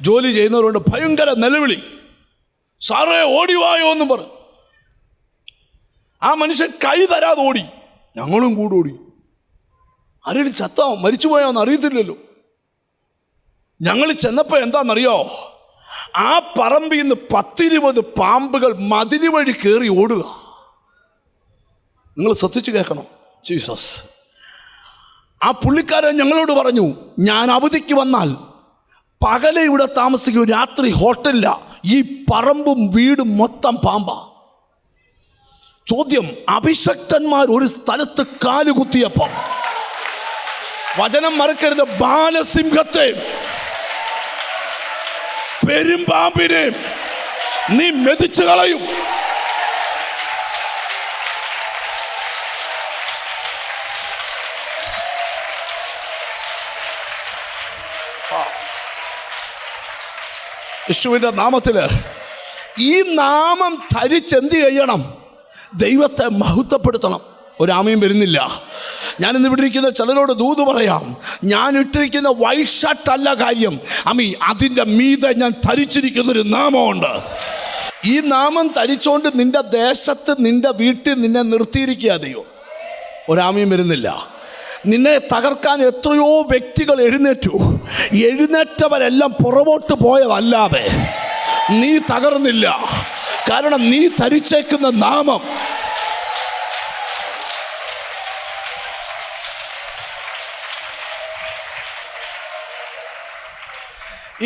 ജോലി ചെയ്യുന്നവരുണ്ട്. ഭയങ്കര നിലവിളി. സാറേ ഓടിവായോ എന്നും പറഞ്ഞു. ആ മനുഷ്യൻ കൈ തരാതെ ഓടി. ഞങ്ങളും കൂടെ ഓടി. ആരെങ്കിലും ചത്തോ മരിച്ചു പോയോ എന്ന് അറിയത്തില്ലല്ലോ. ഞങ്ങൾ ചെന്നപ്പോൾ എന്താണെന്നറിയോ? ആ പറമ്പിൽ നിന്ന് 10-20 പാമ്പുകൾ മതില് വഴി കയറി ഓടുക. നിങ്ങൾ ശ്രദ്ധിച്ച് കേൾക്കണം. ജീസസ്. ആ പുള്ളിക്കാരൻ ഞങ്ങളോട് പറഞ്ഞു, ഞാൻ അവധിക്ക് വന്നാൽ പകലെ ഇവിടെ താമസിക്കും, രാത്രി ഹോട്ടലില്ല. ഈ പറമ്പും വീടും മൊത്തം പാമ്പാ. ചോദ്യം, അഭിഷക്തന്മാർ ഒരു സ്ഥലത്ത് കാലുകുത്തിയപ്പം, വചനം മറക്കരുത്, ബാലസിംഹത്തെ പെരുമ്പാമ്പിനെ നീ മെതിച്ചു കളയും. യേശുവിൻ്റെ നാമത്തിൽ ഈ നാമം ധരിച്ചെന്ത് ചെയ്യണം? ദൈവത്തെ മഹത്വപ്പെടുത്തണം. ഒരാമയും വരുന്നില്ല. ഞാനിന്ന് ഇവിടെ ഇരിക്കുന്ന ചിലരോട് ദൂത് പറയാം. ഞാൻ ഇട്ടിരിക്കുന്ന വൈറ്റ് ഷർട്ടല്ല കാര്യം. അതിൻ്റെ മീതെ ഞാൻ ധരിച്ചിരിക്കുന്നൊരു നാമമുണ്ട്. ഈ നാമം ധരിച്ചുകൊണ്ട് നിന്റെ ദേശത്ത്, നിന്റെ വീട്ടിൽ നിന്നെ നിർത്തിയിരിക്കുക ദൈവം. ഒരാമയും വരുന്നില്ല. നിന്നെ തകർക്കാൻ എത്രയോ വ്യക്തികൾ എഴുന്നേറ്റു. എഴുന്നേറ്റവരെല്ലാം പുറകോട്ട് പോയതല്ലാതെ നീ തകർന്നില്ല. കാരണം നീ ധരിച്ചേക്കുന്ന നാമം.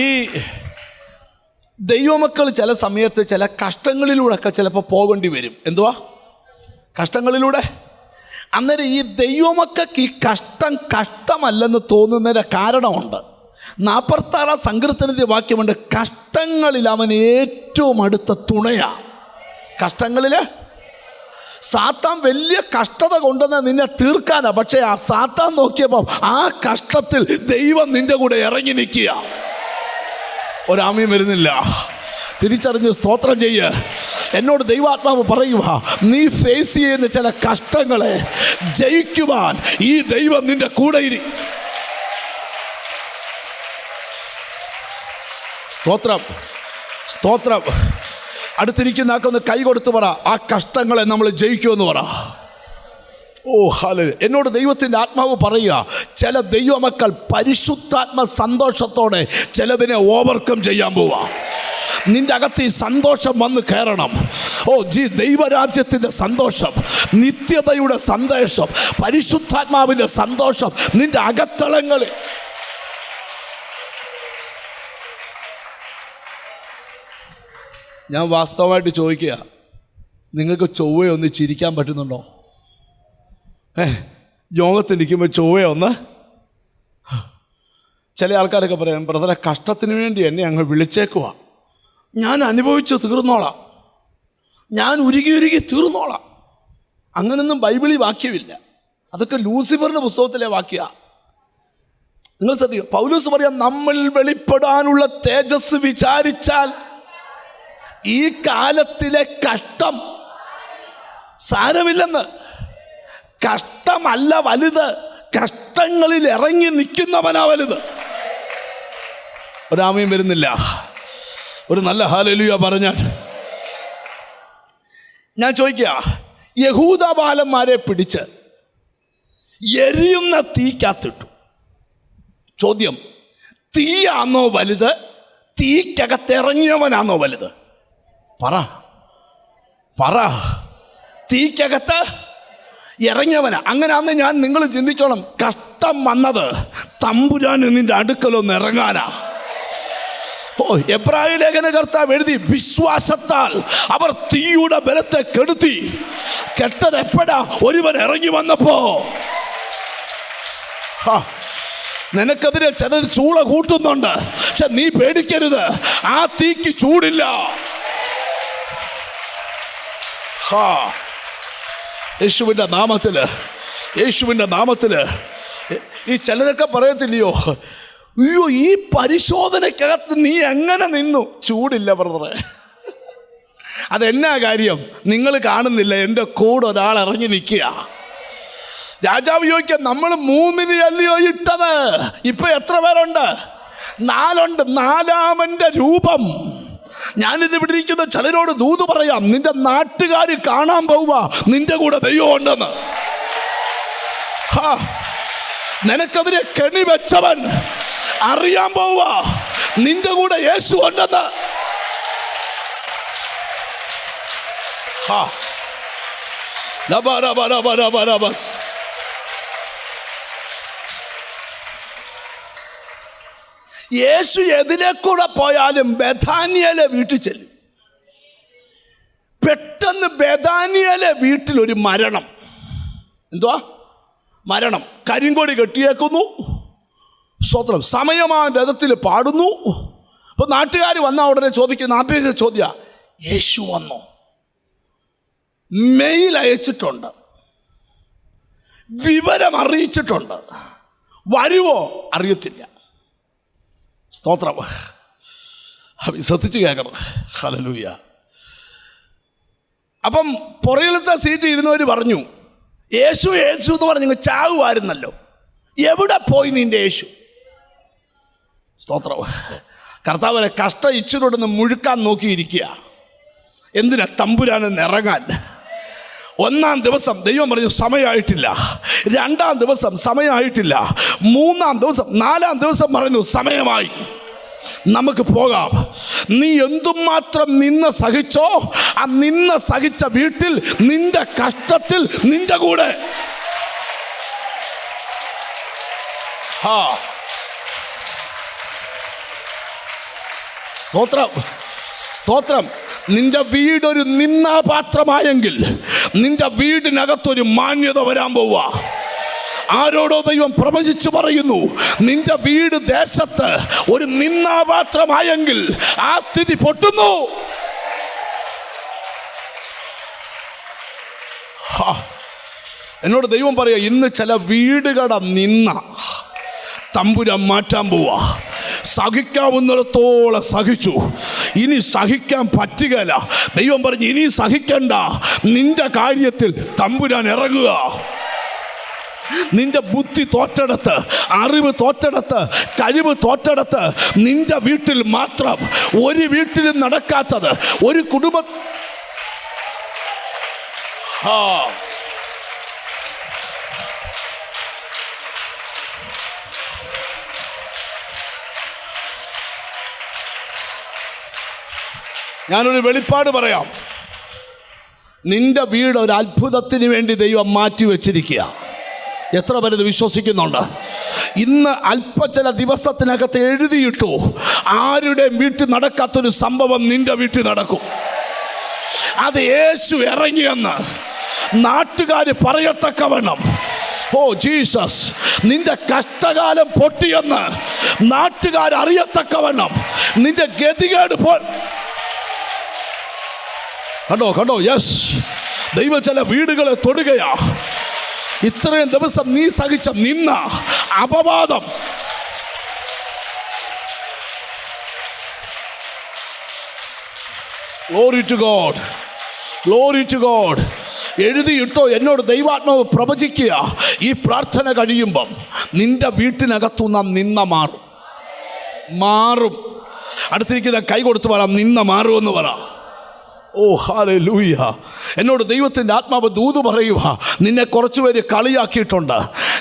ഈ ദൈവമക്കൾ ചില സമയത്ത് ചില കഷ്ടങ്ങളിലൂടെയൊക്കെ ചിലപ്പോൾ പോകേണ്ടി വരും. എന്തുവാ കഷ്ടങ്ങളിലൂടെ? അന്നേരം ഈ ദൈവമക്കൾക്ക് ഈ കഷ്ടമല്ലെന്ന് തോന്നുന്നതിൻ്റെ കാരണമുണ്ട്. 46 സങ്കീർത്തനത്തിലെ വാക്യമുണ്ട്, കഷ്ടങ്ങളിൽ അവൻ ഏറ്റവും അടുത്ത തുണയാണ്. കഷ്ടങ്ങളിൽ സാത്താൻ വലിയ കഷ്ടത കൊണ്ടുവന്ന് നിന്നെ തീർക്കാനാ. പക്ഷേ ആ സാത്താൻ നോക്കിയപ്പം ആ കഷ്ടത്തിൽ ദൈവം നിന്റെ കൂടെ ഇറങ്ങി നിൽക്കുക. ഒരാമയും വരുന്നില്ല. തിരിച്ചറിഞ്ഞ് സ്തോത്രം ചെയ്യ്. എന്നോട് ദൈവാത്മാവ് പറയുക, നീ ഫേസ് ചെയ്യുന്ന ചില കഷ്ടങ്ങളെ ജയിക്കുവാൻ ഈ ദൈവം നിന്റെ കൂടെ സ്തോത്രം, സ്തോത്രം. അടുത്തിരിക്കുന്ന ആക്കൊന്ന് കൈ കൊടുത്ത് പറ, ആ കഷ്ടങ്ങളെ നമ്മൾ ജയിക്കുമെന്ന് പറ. ഓ ഹല്ലേലൂയ. എന്നോട് ദൈവത്തിൻ്റെ ആത്മാവ് പറയുക, ചില ദൈവമക്കൾ പരിശുദ്ധാത്മ സന്തോഷത്തോടെ ചിലതിനെ ഓവർകം ചെയ്യാൻ പോവാ. നിന്റെ അകത്ത് ഈ സന്തോഷം വന്ന് കയറണം. ദൈവരാജ്യത്തിൻ്റെ സന്തോഷം, നിത്യതയുടെ സന്തോഷം, പരിശുദ്ധാത്മാവിൻ്റെ സന്തോഷം നിന്റെ അകത്തളങ്ങളിൽ. ഞാൻ വാസ്തവമായിട്ട് ചോദിക്കുക, നിങ്ങൾക്ക് ചൊവ്വയൊന്ന് ചിരിക്കാൻ പറ്റുന്നുണ്ടോ? യോഗത്തിരിക്കുമ്പോൾ ചൊവ്വയൊന്ന്. ചില ആൾക്കാരൊക്കെ പറയാം, ബ്രദറെ കഷ്ടത്തിന് വേണ്ടി എന്നെ അങ്ങ് വിളിച്ചേക്കുക, ഞാൻ അനുഭവിച്ച് തീർന്നോളാം, ഞാൻ ഉരുകി തീർന്നോളാം. അങ്ങനൊന്നും ബൈബിളിൽ വാക്യമില്ല. അതൊക്കെ ലൂസിഫറിൻ്റെ പുസ്തകത്തിലെ വാക്യ. നിങ്ങൾ ശ്രദ്ധിക്കുക, പൗലോസ് പറയാം, നമ്മൾ വെളിപ്പെടാനുള്ള തേജസ് വിചാരിച്ചാൽ ഈ കാലത്തിലെ കഷ്ടം സാരമില്ലെന്ന്. കഷ്ടമല്ല വലുത്, കഷ്ടങ്ങളിൽ ഇറങ്ങി നിൽക്കുന്നവനാ വലുത്. ഒരാമയും വരുന്നില്ല. ഒരു നല്ല ഹല്ലേലൂയ പറഞ്ഞാൽ ഞാൻ ചോദിക്കുക, യഹൂദ ബാലന്മാരെ പിടിച്ച് എരിയുന്ന തീക്കകത്തിട്ടു. ചോദ്യം, തീയാണോ വലുത്, തീക്കകത്തിറങ്ങിയവനാണോ വലുത്? പറ. തീക്കകത്ത് ഇറങ്ങിയവനാ. അങ്ങനെയാന്ന് ഞാൻ നിങ്ങൾ ചിന്തിച്ചോണം. കഷ്ടം വന്നത് തമ്പുരാൻ നിന്റെ അടുക്കലൊന്ന് ഇറങ്ങാനാ. എബ്രായ ലേഖന കർത്താവ് എഴുതി, വിശ്വാസത്താൽ അവർ തീയുടെ ബലത്തെ കെടുത്തി. കെട്ടത് എപ്പോഴാ? ഒരുവൻ ഇറങ്ങി വന്നപ്പോ. നിനക്കെതിരെ ചിലർ ചൂള കൂട്ടുന്നുണ്ട്, പക്ഷെ നീ പേടിക്കരുത്, ആ തീക്ക് ചൂടില്ല. യേശുവിൻ്റെ നാമത്തിൽ ഈ ചിലതൊക്കെ പറയത്തില്ലയോ, അയ്യോ ഈ പരിശോധനയ്ക്കകത്ത് നീ എങ്ങനെ നിന്നു? ചൂടില്ല ബ്രദറെ. അതെന്നാ കാര്യം? നിങ്ങൾ കാണുന്നില്ല, എൻ്റെ കൂടെ ഒരാൾ ഇറങ്ങി നിൽക്കുക. രാജാവ് ചോദിക്കാം, നമ്മൾ 3 അല്ലയോ ഇട്ടത്, ഇപ്പൊ എത്ര പേരുണ്ട്? 4 ഉണ്ട്. 4-ാമൻ്റെ രൂപം. ഞാനിത് ഇവിടെ ഇരിക്കുന്ന ചിലരോട് ദൂത് പറയാം, നിന്റെ നാട്ടുകാർ കാണാൻ പോവുക നിന്റെ കൂടെ ദൈവം ഉണ്ടെന്ന്. നിനക്കെതിരെ കെണി വെച്ചവൻ അറിയാൻ പോവുക നിന്റെ കൂടെ യേശു ഉണ്ടെന്ന്. യേശു എതിലെ കൂടെ പോയാലും ബഥാനിയയിലെ വീട്ടിൽ ചെല്ലും. പെട്ടെന്ന് ബഥാനിയയിലെ വീട്ടിലൊരു മരണം. എന്തുവാ മരണം? കരിങ്കൊടി കെട്ടിയേക്കുന്നു. സ്വത്രം സമയമാ രഥത്തിൽ പാടുന്നു. അപ്പോൾ നാട്ടുകാർ വന്നാൽ ഉടനെ ചോദിക്കുന്ന ആദ്യത്തെ ചോദ്യം, യേശു വന്നോ? മെയിൽ അയച്ചിട്ടുണ്ട്, വിവരം അറിയിച്ചിട്ടുണ്ട്, വരുവോ അറിയത്തില്ല. സ്തോത്രം. ശ്രദ്ധിച്ച് കേൾക്കണം. ഹല്ലേലൂയ. അപ്പം പുറകിലത്തെ സീറ്റ് ഇരുന്നവർ പറഞ്ഞു, യേശു യേശു എന്ന് പറഞ്ഞ് നിങ്ങൾ ചാവുമായിരുന്നല്ലോ, എവിടെ പോയി നിൻ്റെ യേശു? സ്തോത്രം. കർത്താവിനെ കഷ്ട ഇച്ചിനോടൊന്ന് മുഴുക്കാൻ നോക്കിയിരിക്കുക. എന്തിനാ? തമ്പുരാനെന്ന് ഇറങ്ങാൻ. ഒന്നാം ദിവസം ദൈവം പറഞ്ഞു സമയമായിട്ടില്ല. രണ്ടാം ദിവസം സമയമായിട്ടില്ല. മൂന്നാം ദിവസം, നാലാം ദിവസം പറയുന്നു സമയമായി, നമുക്ക് പോകാം. നീ എന്തുമാത്രം നിന്ന് സഹിച്ചോ, ആ നിന്ന് സഹിച്ച വീട്ടിൽ നിന്റെ കഷ്ടത്തിൽ നിന്റെ കൂടെ. സ്തോത്രം, സ്തോത്രം. നിന്റെ വീടൊരു നിന്നാപാത്രമായെങ്കിൽ നിന്റെ വീടിനകത്തൊരു മാന്യത വരാൻ പോവുക. ആരോടോ ദൈവം പ്രവചിച്ചു പറയുന്നു, നിന്റെ വീട് ദേശത്ത് ഒരു നിന്നാപാത്രമായെങ്കിൽ ആ സ്ഥിതി പൊട്ടുന്നു. എന്നോട് ദൈവം പറയുക, ഇന്ന് ചില വീടുകളുടെ നിന്ന തമ്പുരാൻ മാറ്റാൻ പോവാ. സഹിക്കാവുന്നിടത്തോളം സഹിച്ചു, ഇനി സഹിക്കാൻ പറ്റുകയില്ല. ദൈവം പറഞ്ഞു ഇനി സഹിക്കണ്ട, നിന്റെ കാര്യത്തിൽ തമ്പുരാൻ ഇറങ്ങുക. നിന്റെ ബുദ്ധി തോറ്റെടുത്ത്, അറിവ് തോറ്റെടുത്ത്, കഴിവ് തോറ്റെടുത്ത് നിന്റെ വീട്ടിൽ മാത്രം, ഒരു വീട്ടിലും നടക്കാത്തത് ഒരു കുടുംബ ഞാനൊരു വെളിപ്പാട് പറയാം. നിന്റെ വീട് ഒരു അത്ഭുതത്തിന് വേണ്ടി ദൈവം മാറ്റി വച്ചിരിക്കുക. എത്ര പേര് വിശ്വസിക്കുന്നുണ്ട്? ഇന്ന് ചില ദിവസത്തിനകത്ത് എഴുതിയിട്ടു, ആരുടെ വീട്ടിൽ നടക്കാത്തൊരു സംഭവം നിന്റെ വീട്ടിൽ നടക്കും. അത് യേശു ഇറങ്ങിയെന്ന് നാട്ടുകാർ പറയത്തക്കവണ്ണം, ഓ ജീസസ്, നിന്റെ കഷ്ടകാലം പൊട്ടിയെന്ന് നാട്ടുകാർ അറിയത്തക്കവണ്ണം, നിന്റെ ഗതികേട് കണ്ടോ കണ്ടോ. യെസ്, ദൈവം ചില വീടുകളെ തൊടുകയാ. ഇത്രയും ദിവസം നീ സഹിച്ച നിന്ന അപവാദം, glory to God, glory to God. എഴുതിയിട്ടോ, എന്നോട് ദൈവാത്മാവ് പ്രവചിക്കുക, ഈ പ്രാർത്ഥന കഴിയുമ്പം നിന്റെ വീട്ടിനകത്തുനിന്ന് നിന്ന മാറും. അടുത്തിരിക്കുന്ന കൈ കൊടുത്ത് പറയാം, നിന്ന മാറുമെന്ന് പറ. ഓ ഹല്ലേലൂയ. എന്നോട് ദൈവത്തിൻ്റെ ആത്മാവ് ദൂത് പറയുക, നിന്നെ കുറച്ച് പേര് കളിയാക്കിയിട്ടുണ്ട്.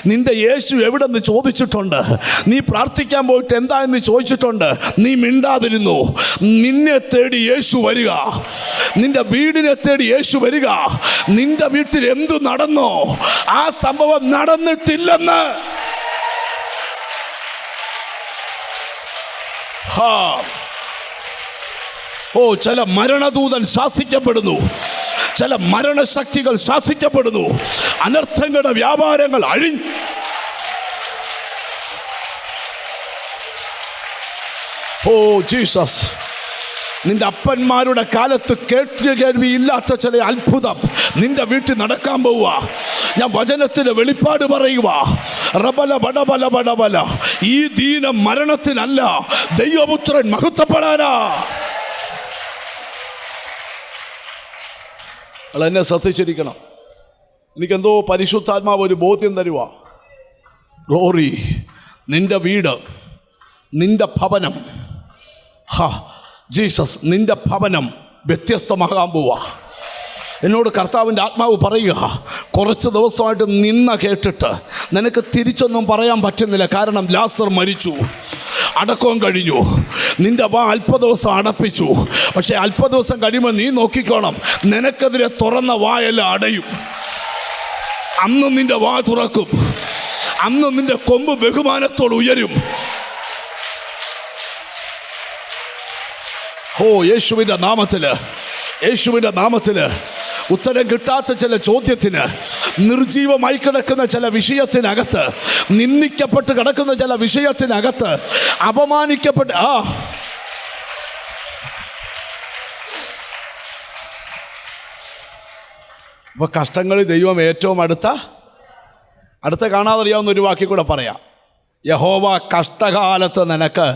നിന്റെ യേശു എവിടെന്ന് ചോദിച്ചിട്ടുണ്ട്. നീ പ്രാർത്ഥിക്കാൻ പോയിട്ട് എന്താ എന്ന് ചോദിച്ചിട്ടുണ്ട്. നീ മിണ്ടാതിരുന്നു. നിന്നെ തേടി യേശു വരിക, നിന്റെ വീടിനെ തേടി യേശു വരിക. നിന്റെ വീട്ടിൽ എന്തു നടന്നോ ആ സംഭവം നടന്നിട്ടില്ലെന്ന് ഓ, ചില മരണദൂതൻ ശാസിക്കപ്പെടുന്നു, ചില മരണശക്തികൾ ശാസിക്കപ്പെടുന്നു, അനർത്ഥങ്ങളുടെ വ്യാപാരങ്ങൾ ഓ ജീസസ്. നിന്റെ അപ്പന്മാരുടെ കാലത്ത് കേൾവിയില്ലാത്ത ചില അത്ഭുതം നിന്റെ വീട്ടിൽ നടക്കാൻ പോവുക. ഞാൻ വചനത്തിന്റെ വെളിപ്പാട് പറയുക. റബല ബടബല ബടബല. ഈ ദീനം മരണത്തിനല്ല, ദൈവപുത്രൻ മഹത്വപ്പെടാനാ. എന്നെ ശ്രദ്ധിച്ചിരിക്കണം. എനിക്കെന്തോ പരിശുദ്ധാത്മാവ് ഒരു ബോധ്യം തരുക. ഗ്ലോറി, നിന്റെ വീട്, നിന്റെ ഭവനം, ജീസസ്, നിന്റെ ഭവനം വ്യത്യസ്തമാകാൻ പോവാ. എന്നോട് കർത്താവിൻ്റെ ആത്മാവ് പറയുക, കുറച്ച് ദിവസമായിട്ട് നിന്ന കേട്ടിട്ട് നിനക്ക് തിരിച്ചൊന്നും പറയാൻ പറ്റുന്നില്ല. കാരണം ലാസർ മരിച്ചു, അടക്കവും കഴിഞ്ഞു. നിന്റെ വാ അല്പദിവസം അടപ്പിച്ചു. പക്ഷേ അല്പദിവസം കഴിയുമ്പോൾ നീ നോക്കിക്കോണം, നിനക്കെതിരെ തുറന്ന വായെല്ലാം അടയും. അന്ന് നിന്റെ വാ തുറക്കും, അന്ന് നിന്റെ കൊമ്പ് ബഹുമാനത്തോട് ഉയരും. ഓ യേശുവിൻ്റെ നാമത്തില്, യേശുവിൻ്റെ നാമത്തില് ഉത്തരം കിട്ടാത്ത ചില ചോദ്യത്തിന്, നിർജീവമായി കിടക്കുന്ന ചില വിഷയത്തിനകത്ത്, നിന്ദിക്കപ്പെട്ട് കിടക്കുന്ന ചില വിഷയത്തിനകത്ത്, അപമാനിക്കപ്പെട്ട് അപ്പോൾ കഷ്ടങ്ങളിൽ ദൈവം ഏറ്റവും അടുത്ത കാണാതറിയാവുന്ന ഒരു വാക്കി കൂടെ പറയാം. യഹോവ കഷ്ടകാലത്ത് നിനക്ക്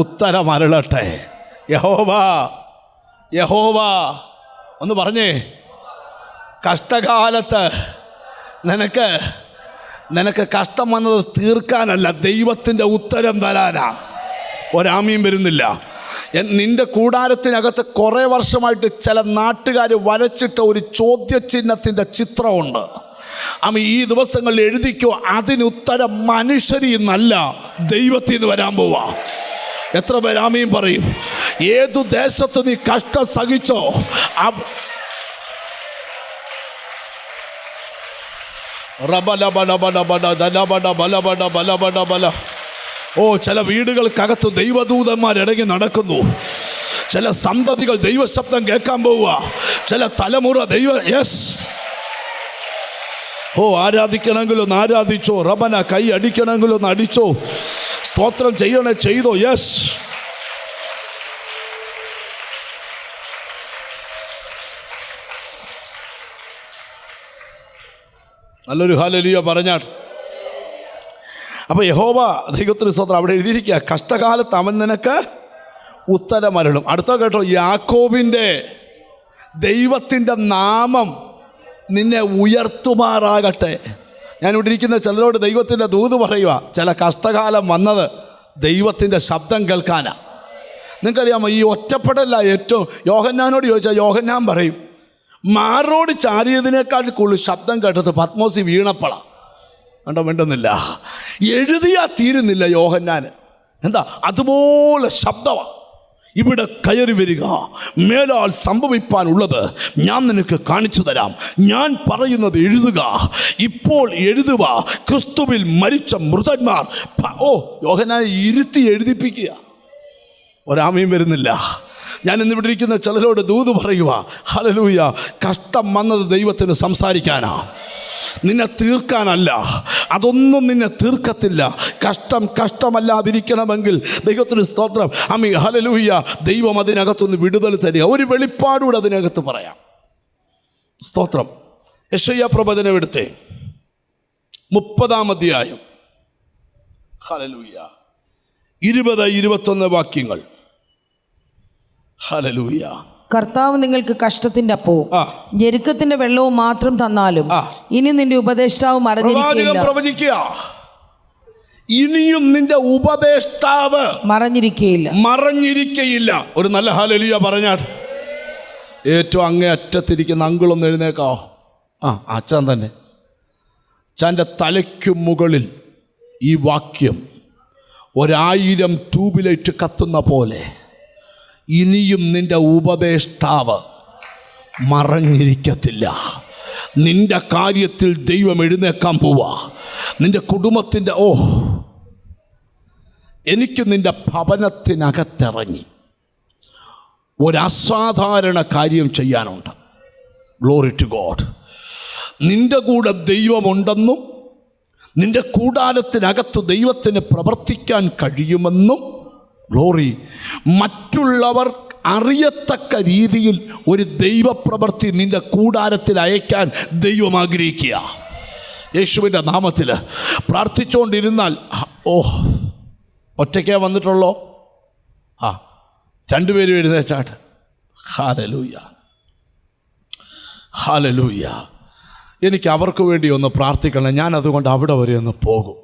ഉത്തരമരുളട്ടെ. യഹോവ ഒന്ന് പറഞ്ഞേ, കഷ്ടകാലത്ത് നിനക്ക് കഷ്ടം വന്നത് തീർക്കാനല്ല, ദൈവത്തിൻ്റെ ഉത്തരം തരാനാ. ഒരാമീൻ വരുന്നില്ല. നിന്റെ കൂടാരത്തിനകത്ത് കുറേ വർഷമായിട്ട് ചില നാട്ടുകാർ വരച്ചിട്ട ഒരു ചോദ്യചിഹ്നത്തിൻ്റെ ചിത്രമുണ്ട്. ഈ ദിവസങ്ങളിൽ എഴുതിക്കോ, അതിനുത്തരം മനുഷ്യരിൽ നിന്നല്ല, ദൈവത്തിൽ നിന്ന് വരാൻ പോവാ. എത്ര പേര് ആമീൻ പറയും? ഏതു ദേശത്ത് നീ കഷ്ടം സഹിച്ചോ, ചില വീടുകൾക്കകത്ത് ദൈവദൂതന്മാരിടങ്ങി നടക്കുന്നു. ചില സന്തതികൾ ദൈവശബ്ദം കേൾക്കാൻ പോവുക. ചില തലമുറ ആരാധിക്കണമെങ്കിലൊന്ന് ആരാധിച്ചോ, റബന കൈ അടിക്കണമെങ്കിലൊന്ന് അടിച്ചോ, സ്തോത്രം ചെയ്യണേ ചെയ്തോ. നല്ലൊരു ഹല്ലേലൂയ പറഞ്ഞാട്ട്. അപ്പോൾ യഹോവ ദൈവത്തിന് സ്തോത്രം. അവിടെ എഴുതിയിരിക്കുക, കഷ്ടകാലത്ത് അവൻ നിനക്ക് ഉത്തരമരുളും. അടുത്ത കേട്ടോ, യാക്കോബിൻ്റെ ദൈവത്തിൻ്റെ നാമം നിന്നെ ഉയർത്തുമാറാകട്ടെ. ഞാനിവിടെ ഇരിക്കുന്ന ചിലരോട് ദൈവത്തിൻ്റെ ദൂത് പറയുക. ചില കഷ്ടകാലം വന്നത് ദൈവത്തിൻ്റെ ശബ്ദം കേൾക്കാനാണ്. നിങ്ങൾക്കറിയാമോ, ഈ ഒറ്റപ്പെടല്ല ഏറ്റവും. യോഹന്നാനോട് ചോദിച്ചാൽ യോഹന്നാൻ പറയും, മാറോട് ചാരിയതിനേക്കാൾ കൂടുതൽ ശബ്ദം കേട്ടത് പത്മോസി വീണപ്പളാണ്. വേണ്ടുന്നില്ല, എഴുതിയാൽ തീരുന്നില്ല യോഹന്നാന്. എന്താ? അതുപോലെ ശബ്ദമാണ്. ഇവിടെ കയറി വരിക, മേലാൽ സംഭവിപ്പാനുള്ളത് ഞാൻ നിനക്ക് കാണിച്ചു തരാം. ഞാൻ പറയുന്നത് എഴുതുക, ഇപ്പോൾ എഴുതുക. ക്രിസ്തുവിൽ മരിച്ച മൃതന്മാർ. യോഹന്നാനെ ഇരുത്തി എഴുതിപ്പിക്കുക. ഒരാമയും വരുന്നില്ല. ഞാൻ ഇന്നിവിടെ ഇരിക്കുന്ന ചിലരോട് ദൂത് പറയുക. ഹല്ലേലൂയ. കഷ്ടം വന്നത് ദൈവത്തിന് സംസാരിക്കാനാ, നിന്നെ തീർക്കാനല്ല. അതൊന്നും നിന്നെ തീർക്കത്തില്ല. കഷ്ടമല്ലാതിരിക്കണമെങ്കിൽ ദൈവത്തിന് സ്തോത്രം. ഹല്ലേലൂയ. ദൈവം അതിനകത്തൊന്ന് വിടുതൽ തരിക. ഒരു വെളിപ്പാടൂടെ അതിനകത്ത് പറയാം. സ്തോത്രം. യെശയ്യാ പ്രവചനം എടുത്തേ, 30-ാം അധ്യായം. ഹല്ലേലൂയ. 20-21 വാക്യങ്ങൾ. ഹല്ലേലൂയ. കർത്താവ് നിങ്ങൾക്ക് കഷ്ടത്തിന്റെ അപ്പവും ഞെരുക്കത്തിന്റെ വെള്ളവും മാത്രം തന്നാലും ഇനി നിന്റെ ഉപദേഷ്ടാവ് പ്രവചിക്കുക. ഇനിയും നിന്റെ ഉപദേഷ്ടാവ് മറഞ്ഞിരിക്കയില്ല. ഒരു നല്ല ഹല്ലേലൂയ പറഞ്ഞാട്ട്. ഏറ്റവും അങ്ങേ അറ്റത്തിരിക്കുന്ന അങ്കിളൊന്ന് എഴുന്നേക്കാവോ? അച്ഛൻ തന്നെ. അച്ഛൻ്റെ തലയ്ക്കു മുകളിൽ ഈ വാക്യം 1000 ട്യൂബിലൈറ്റ് കത്തുന്ന പോലെ ഇനിയും നിന്റെ ഉപദേഷ്ടാവ് മറഞ്ഞിരിക്കത്തില്ല. നിന്റെ കാര്യത്തിൽ ദൈവം എഴുന്നേക്കാൻ പോവാ. നിന്റെ കുടുംബത്തിൻ്റെ എനിക്ക് നിന്റെ ഭവനത്തിനകത്തിറങ്ങി ഒരസാധാരണ കാര്യം ചെയ്യാനുണ്ട്. Glory to God. നിന്റെ കൂടെ ദൈവമുണ്ടെന്നും നിന്റെ കൂടാരത്തിനകത്ത് ദൈവത്തിന് പ്രവർത്തിക്കാൻ കഴിയുമെന്നും, ഗ്ലോറി, മറ്റുള്ളവർ അറിയത്തക്ക രീതിയിൽ ഒരു ദൈവപ്രവൃത്തി നിന്റെ കൂടാരത്തിൽ അയക്കാൻ ദൈവം ആഗ്രഹിക്കുക. യേശുവിൻ്റെ നാമത്തിൽ പ്രാർത്ഥിച്ചുകൊണ്ടിരുന്നാൽ ഒറ്റയ്ക്കേ വന്നിട്ടുള്ളോ? 2 പേരും എഴുന്നേച്ചാട്ട്. Hallelujah, hallelujah. എനിക്ക് അവർക്ക് വേണ്ടി ഒന്ന് പ്രാർത്ഥിക്കണം. ഞാൻ അതുകൊണ്ട് അവിടെ വരെ ഒന്ന് പോകും.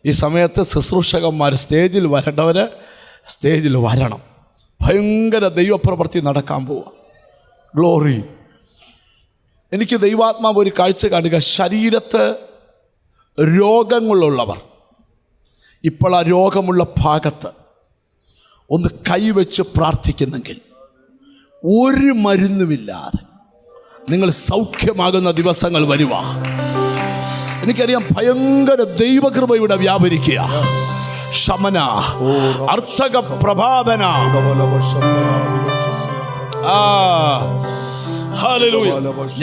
ഈ സമയത്ത് ശുശ്രൂഷകന്മാർ സ്റ്റേജിൽ വരേണ്ടവർ സ്റ്റേജിൽ വരണം. ഭയങ്കര ദൈവപ്രവൃത്തി നടക്കാൻ പോവുക. ഗ്ലോറി. എനിക്ക് ദൈവാത്മാവ് ഒരു കാഴ്ച കാണുക. ശരീരത്ത് രോഗങ്ങളുള്ളവർ ഇപ്പോൾ ആ രോഗമുള്ള ഭാഗത്ത് ഒന്ന് കൈവച്ച് പ്രാർത്ഥിക്കുന്നെങ്കിൽ ഒരു മരുന്നുമില്ലാതെ നിങ്ങൾ സൗഖ്യമാകുന്ന ദിവസങ്ങൾ വരുക. എനിക്കറിയാം, ഭയങ്കര ദൈവകൃപ ഇവിടെ വ്യാപരിക്കുക. ശമന അർത്ഥക പ്രഭാതന.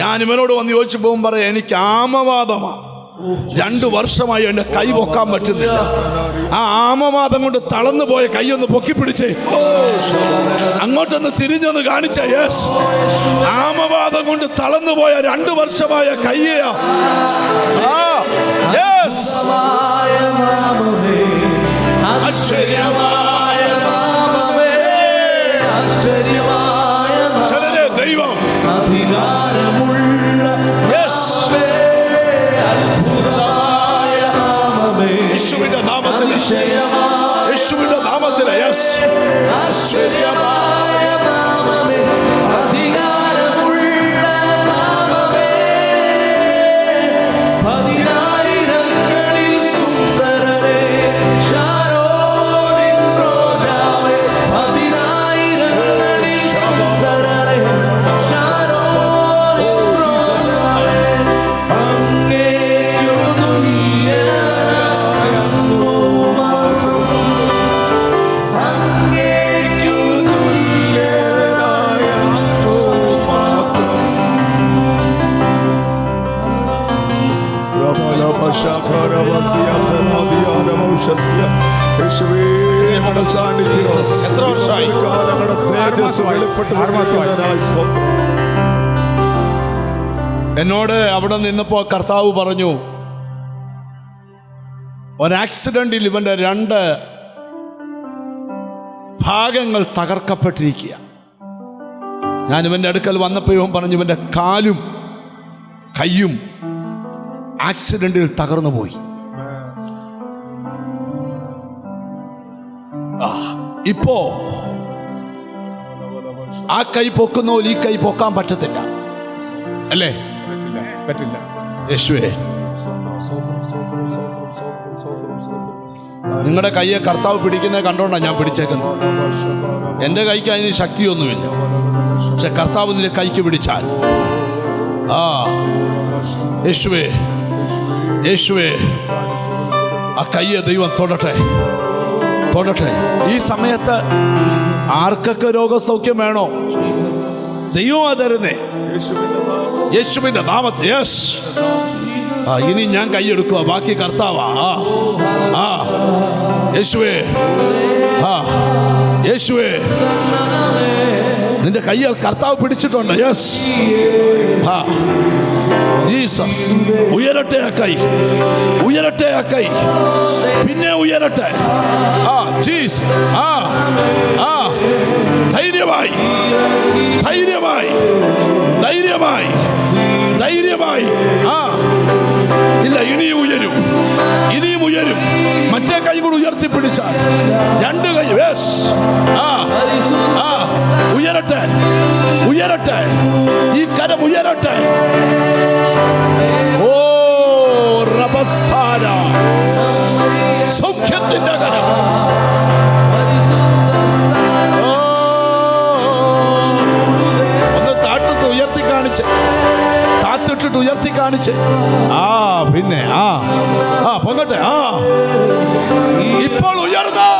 ഞാൻ ഇവനോട് വന്ന് ചോദിച്ചു പോകും പറയാം, എനിക്ക് ആമവാദമാ. 2 വർഷമായി എൻ്റെ കൈ പൊക്കാൻ പറ്റുന്നില്ല. ആ ആമവാദം കൊണ്ട് തളർന്നു പോയ കൈ ഒന്ന് പൊക്കി പിടിച്ചേ, അങ്ങോട്ടൊന്ന് തിരിഞ്ഞൊന്ന് കാണിച്ച. യെസ്, ആമവാദം കൊണ്ട് തളർന്നു പോയ 2 വർഷമായ കയ്യാ. യേശുവിന്റെ നാമത്തിൽ, യേശുവിന്റെ നാമത്തിൽ. യെസ്, ആശ്ചര്യമായ നാമമേ, അധികാരമുള്ള നാമമേ, പതിനായിരങ്ങളിൽ സുന്ദരനേ, ശാരോനിൻ റോജാവേ, പതിനായിരങ്ങളിൽ സുന്ദരനേ, ശാരോനിൻ റോജാവേ, അങ്ങേക്കു തുല്യനായ അങ്ങു മാത്രം, അങ്ങേക്കു തുല്യനായ അങ്ങു മാത്രം. എത്ര വർഷമായി? എന്നോട് അവിടെ നിന്നപ്പോൾ കർത്താവ് പറഞ്ഞു, ഒരാക്സിഡന്റിൽ ഇവന്റെ 2 ഭാഗങ്ങൾ തകർക്കപ്പെട്ടിരിക്കുക. ഞാൻ ഇവന്റെ അടുക്കൽ വന്നപ്പോൾ ഇവൻ പറഞ്ഞു, ഇവന്റെ കാലും കയ്യും ആക്സിഡന്റിൽ തകർന്നു പോയി. ഇപ്പോ ആ കൈ പൊക്കുന്ന പോലെ ഈ കൈ പൊക്കാൻ പറ്റത്തില്ല, അല്ലേ? പറ്റില്ല. യേശുവേ, നിങ്ങളുടെ കയ്യെ കർത്താവ് പിടിക്കുന്നത് കണ്ടോണ്ടാണ് ഞാൻ പിടിച്ചേക്കുന്നത്. എൻ്റെ കൈക്ക് അതിന് ശക്തിയൊന്നുമില്ല. പക്ഷെ കർത്താവ് നിന്റെ കൈക്ക് പിടിച്ചാൽ, യേശുവേ, യേശുവേ, ആ കയ്യെ ദൈവം തൊടട്ടെ, തൊടട്ടെ. ഈ സമയത്ത് ആർക്കൊക്കെ രോഗസൗഖ്യം വേണോ ദൈവമാ തരുന്നേ, യേശുവിന്റെ നാമത്തിൽ. യെസ്, ഇനി ഞാൻ കൈയെടുക്കുക, ബാക്കി കർത്താവാ. യേശുവേ, യേശുവേ, നിന്റെ കയ്യാൽ കർത്താവ് പിടിച്ചിട്ടുണ്ട്. Yes, Jesus. ഉയരട്ടെ ആ കൈ, ഉയരട്ടെ ആ കൈ, പിന്നെ ഉയരട്ടെ. ജീസസ്. ധൈര്യമായി, ധൈര്യമായി, ധൈര്യമായി, ധൈര്യമായി. ഇല്ല, ഇനിയും ഉയരും, ഇനിയും ഉയരും. മറ്റേ കൈ കൂടി ഉയർത്തിപ്പിടിച്ചാൽ 2 കൈ. യെസ്, ഉയരട്ടെ, ഉയരട്ടെ, ഈ കരം ഉയരട്ടെ. ഓ റബസ്താര, സൗഖ്യത്തിന്റെ കരം. ഒന്ന് താട്ടത്ത് ഉയർത്തി കാണിച്ച്, താത്തിട്ടിട്ട് ഉയർത്തി കാണിച്ച്. പിന്നെ പൊങ്ങട്ടെ. ഇപ്പോൾ ഉയർന്നോ?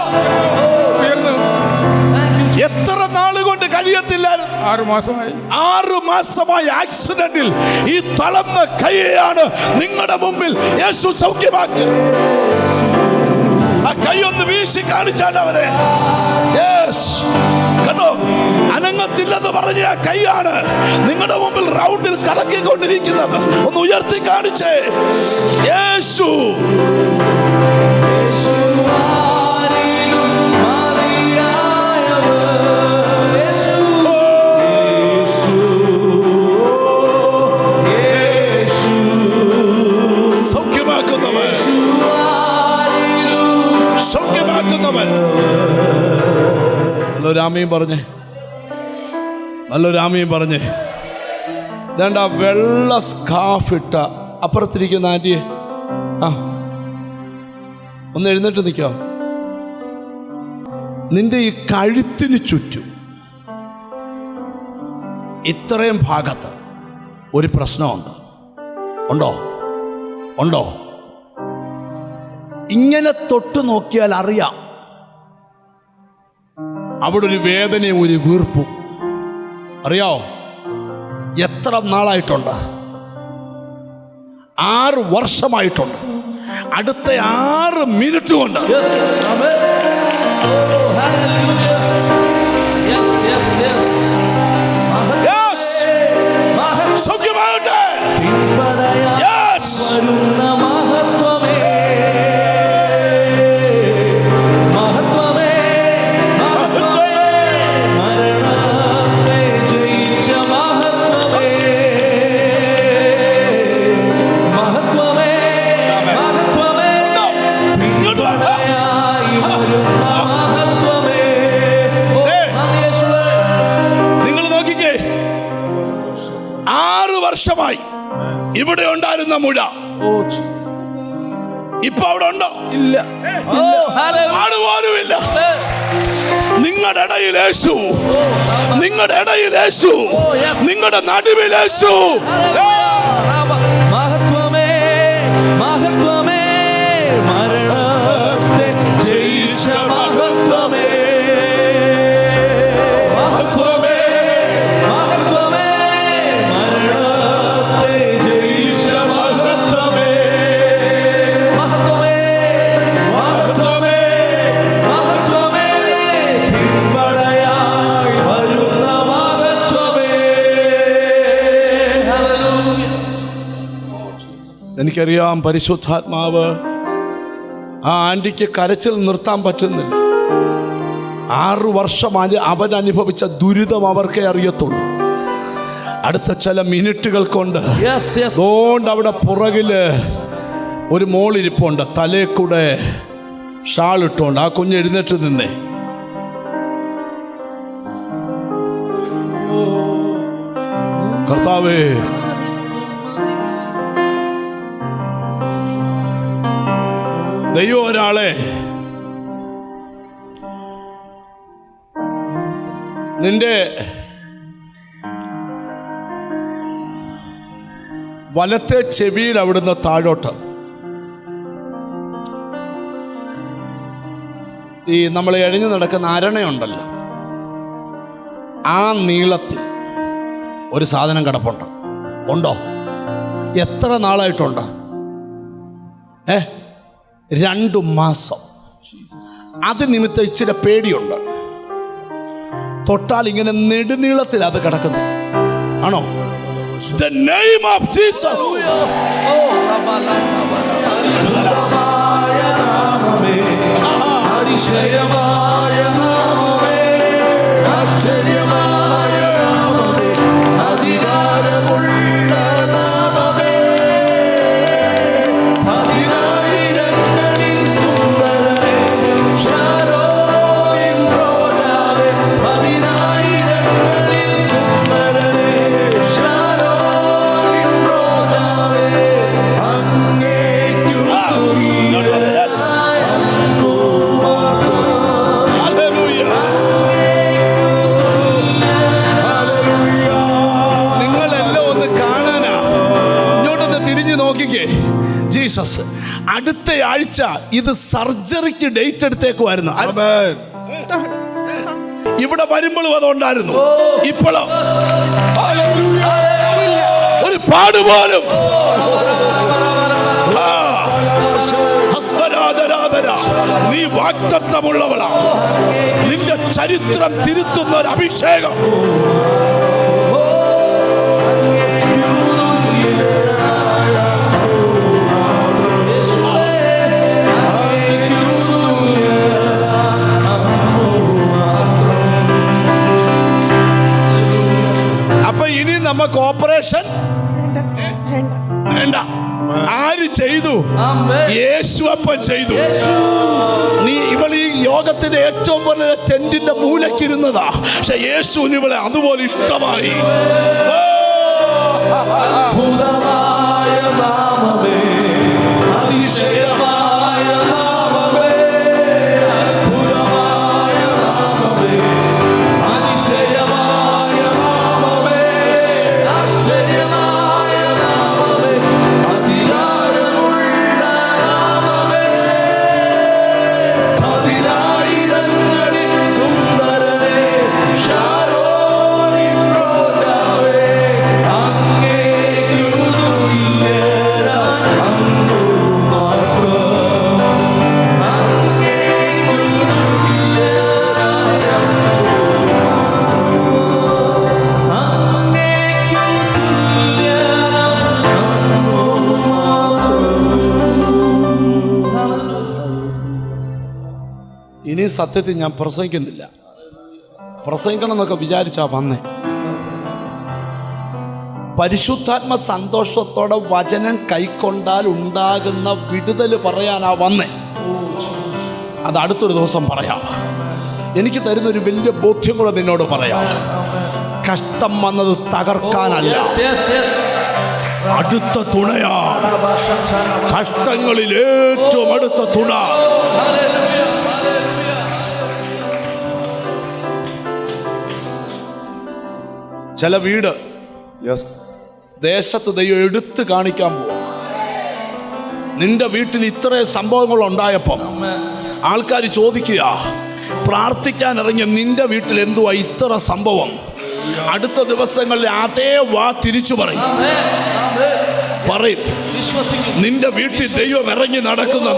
എത്ര നാളുകൊണ്ട് കഴിയത്തില്ലായിരുന്നു? 6 മാസമായി ആക്സിഡന്റിൽ ഈ തളർന്ന കൈയാണ് നിങ്ങളുടെ മുമ്പിൽ യേശു സൗഖ്യമാക്കിയത്. ആ കൈ ഒന്ന് വീശി കാണിച്ചാൽ അവരെ. യെസ്, കണ്ടോ? അനങ്ങത്തില്ലെന്ന് പറഞ്ഞ ആ കൈയാണ് നിങ്ങളുടെ മുമ്പിൽ റൗണ്ടിൽ കറക്കിക്കൊണ്ടിരിക്കുന്നത്. ഒന്ന് ഉയർത്തി കാണിച്ചേ. യേശു, സൗഖ്യമാക്കുന്നവൻ, സൗഖ്യമാക്കുന്നവൻ. നല്ലൊരാമയും പറഞ്ഞേ, നല്ലൊരാമയും പറഞ്ഞേ. വേണ്ട, വെള്ള സ്കാഫ് ഇട്ട അപ്പുറത്തിരിക്കുന്ന ആൻറ്റിയെ ഒന്ന് എഴുന്നേറ്റ് നിൽക്കാം. നിന്റെ ഈ കഴുത്തിന് ചുറ്റും ഇത്രയും ഭാഗത്ത് ഒരു പ്രശ്നമുണ്ട്. ഉണ്ടോ? ഉണ്ടോ? ഇങ്ങനെ തൊട്ട് നോക്കിയാൽ അറിയാം അവിടെ ഒരു വേദനയും ഒരു വീർപ്പും. അറിയാവോ? എത്ര നാളായിട്ടുണ്ട്? 6 വർഷമായിട്ടുണ്ട്. അടുത്ത 6 മിനിറ്റ് കൊണ്ട് സൗഖ്യമാകട്ടെ. ഇങ്ങോട്ട് പിൻപടയായി വരുന്ന മഹത്വമേ. ഓ, നന്ദി യേശുവേ. നിങ്ങൾ നോക്കിക്കേ, 6 വർഷമായി ഇവിടെ ഉണ്ടായിരുന്ന മുഴ ഓ, ഇപ്പൊ അവിടെ ഉണ്ടോ? ഇല്ല. ഓ, ഹല്ലേലൂയ. ആടുപോലുമില്ല. നിങ്ങളുടെ ഇടയിൽ യേശു, നിങ്ങളുടെ ഇടയിൽ യേശു, നിങ്ങളുടെ നടുവിൽ യേശു. മഹത്വമേ, മഹത്വമേ, മരണത്തെ ജയിച്ച മഹത്വമേ. മഹത്വമേ, മഹത്വമേ, മരണത്തെ ജയിച്ച മഹത്വമേ. മഹത്വമേ, മഹത്വമേ, മഹത്വമേ, പിൻപടയായി വരുന്ന മഹത്വമേ. ഹല്ലേലൂയ. എനിക്കറിയാം പരിശുദ്ധാത്മാവ് ആ ആൻറ്റിക്ക് കരച്ചിൽ നിർത്താൻ പറ്റുന്നില്ല. 6 വർഷമായി അവൻ അനുഭവിച്ച ദുരിതം അവർക്കേ അറിയത്തുള്ളൂ. അടുത്ത ചില മിനിറ്റുകൾ കൊണ്ട് Yes, yes. അതുകൊണ്ട് അവിടെ പുറകില് ഒരു മോളിരിപ്പുണ്ട്, തലേ കൂടെ ഷാൾ ഇട്ടുകൊണ്ട്. ആ കുഞ്ഞ് എഴുന്നേറ്റ് നിന്നേ. കർത്താവേ, ദൈവം ഒരാളെ നിന്റെ വലത്തെ ചെവിയിൽ അവിടുന്ന് താഴോട്ട് ഈ നമ്മൾ എഴഞ്ഞു നടക്കുന്ന അരണയുണ്ടല്ലോ, ആ നീളത്തിൽ ഒരു സാധനം കിടപ്പുണ്ട്. ഉണ്ടോ? എത്ര നാളായിട്ടുണ്ട്? 2 മാസം. അത് നിമിത്തം ഇച്ചിരി പേടിയുണ്ട്. തൊട്ടാൽ ഇങ്ങനെ നെടുനീളത്തിൽ അത് കിടക്കുന്നത് ആണോ? The name of Jesus. അതിശയമായ നാമമേ, ആശ്ചര്യമായ നാമമേ, അധികാരമുള്ള നാമമേ, പതിനായിരങ്ങളിൽ സുന്ദരനേ, ശാരോനിൻ റോജാവേ, പതിനായിരങ്ങളിൽ സുന്ദരനേ, ശാരോനിൻ റോജാവേ, അങ്ങേക്കു നിങ്ങളെല്ലാം ഒന്ന് കാണാനാ. ഇങ്ങോട്ടൊന്ന് തിരിഞ്ഞു നോക്കിക്കേ. ജീസസ് അടുത്ത ആഴ്ച ഇത് സർജറിക്ക് ഡേറ്റ് എടുത്തേക്കുമായിരുന്നു. ഇവിടെ വരുമ്പോഴും അതുണ്ടായിരുന്നു. ഇപ്പോഴോ ഒരു പാടുപോലും. നീ വാഗ്ദത്തമുള്ളവളാ. നിന്റെ ചരിത്രം തിരുത്തുന്ന ഒരു അഭിഷേകം. അപ്പൊ ഇനി നമുക്ക് ഓപ്പറേഷൻ വേണ്ട. ആര് ചെയ്തു? യേശു അപ്പം ചെയ്തു. നീ ഇവൾ ഈ യോഗത്തിന്റെ ഏറ്റവും വലിയ ടെന്റിന്റെ മൂലക്കിരുന്നതാ. പക്ഷെ യേശുവിന് ഇവളെ അതുപോലെ ഇഷ്ടമായി. അത്ഭുതമായ നാമമേ, അതിശയമായ നാമമേ, അത്ഭുതമായ നാമമേ, അതിശയമായ നാമമേ, ആശ്ചര്യമായ നാമമേ, അധികാരമുള്ള നാമമേ, പതിനായിരങ്ങളിൽ സുന്ദരനേ, ശാരോനിൻ റോജാവേ, അങ്ങേക്കു തുല്യനാൻ അങ്ങു മാത്രം, അങ്ങേക്കു തുല്യനായ അങ്ങേക്കു തുല്യനാൻ അങ്ങു മാത്രം. ഇനി സത്യത്തിൽ ഞാൻ പ്രസംഗിക്കുന്നില്ല. പ്രസംഗിക്കണം എന്നൊക്കെ വിചാരിച്ചാ വന്നേ. പരിശുദ്ധാത്മ സന്തോഷത്തോടെ വചനം കൈക്കൊണ്ടാൽ ഉണ്ടാകുന്ന വിടുതൽ പറയാനാ വന്നേ. അത് അടുത്തൊരു ദിവസം പറയാം. എനിക്ക് തരുന്നൊരു വലിയ ബോധ്യം കൂടെ നിന്നോട് പറയാം. കഷ്ടം വന്നത് തകർക്കാനല്ല, അടുത്ത തുണയാണ്. കഷ്ടങ്ങളിൽ ഏറ്റവും അടുത്ത തുണ. ചില വീട് ദേശത്ത് ദൈവം എടുത്ത് കാണിക്കാൻ പോകും. നിന്റെ വീട്ടിൽ ഇത്രയും സംഭവങ്ങൾ ഉണ്ടായപ്പം ആൾക്കാർ ചോദിക്കുക, പ്രാർത്ഥിക്കാൻ ഇറങ്ങിയ നിന്റെ വീട്ടിൽ എന്തുവാ ഇത്ര സംഭവം? അടുത്ത ദിവസങ്ങളിൽ അതേ തിരിച്ചു പറയും. നിന്റെ വീട്ടിൽ ദൈവം ഇറങ്ങി നടക്കുന്ന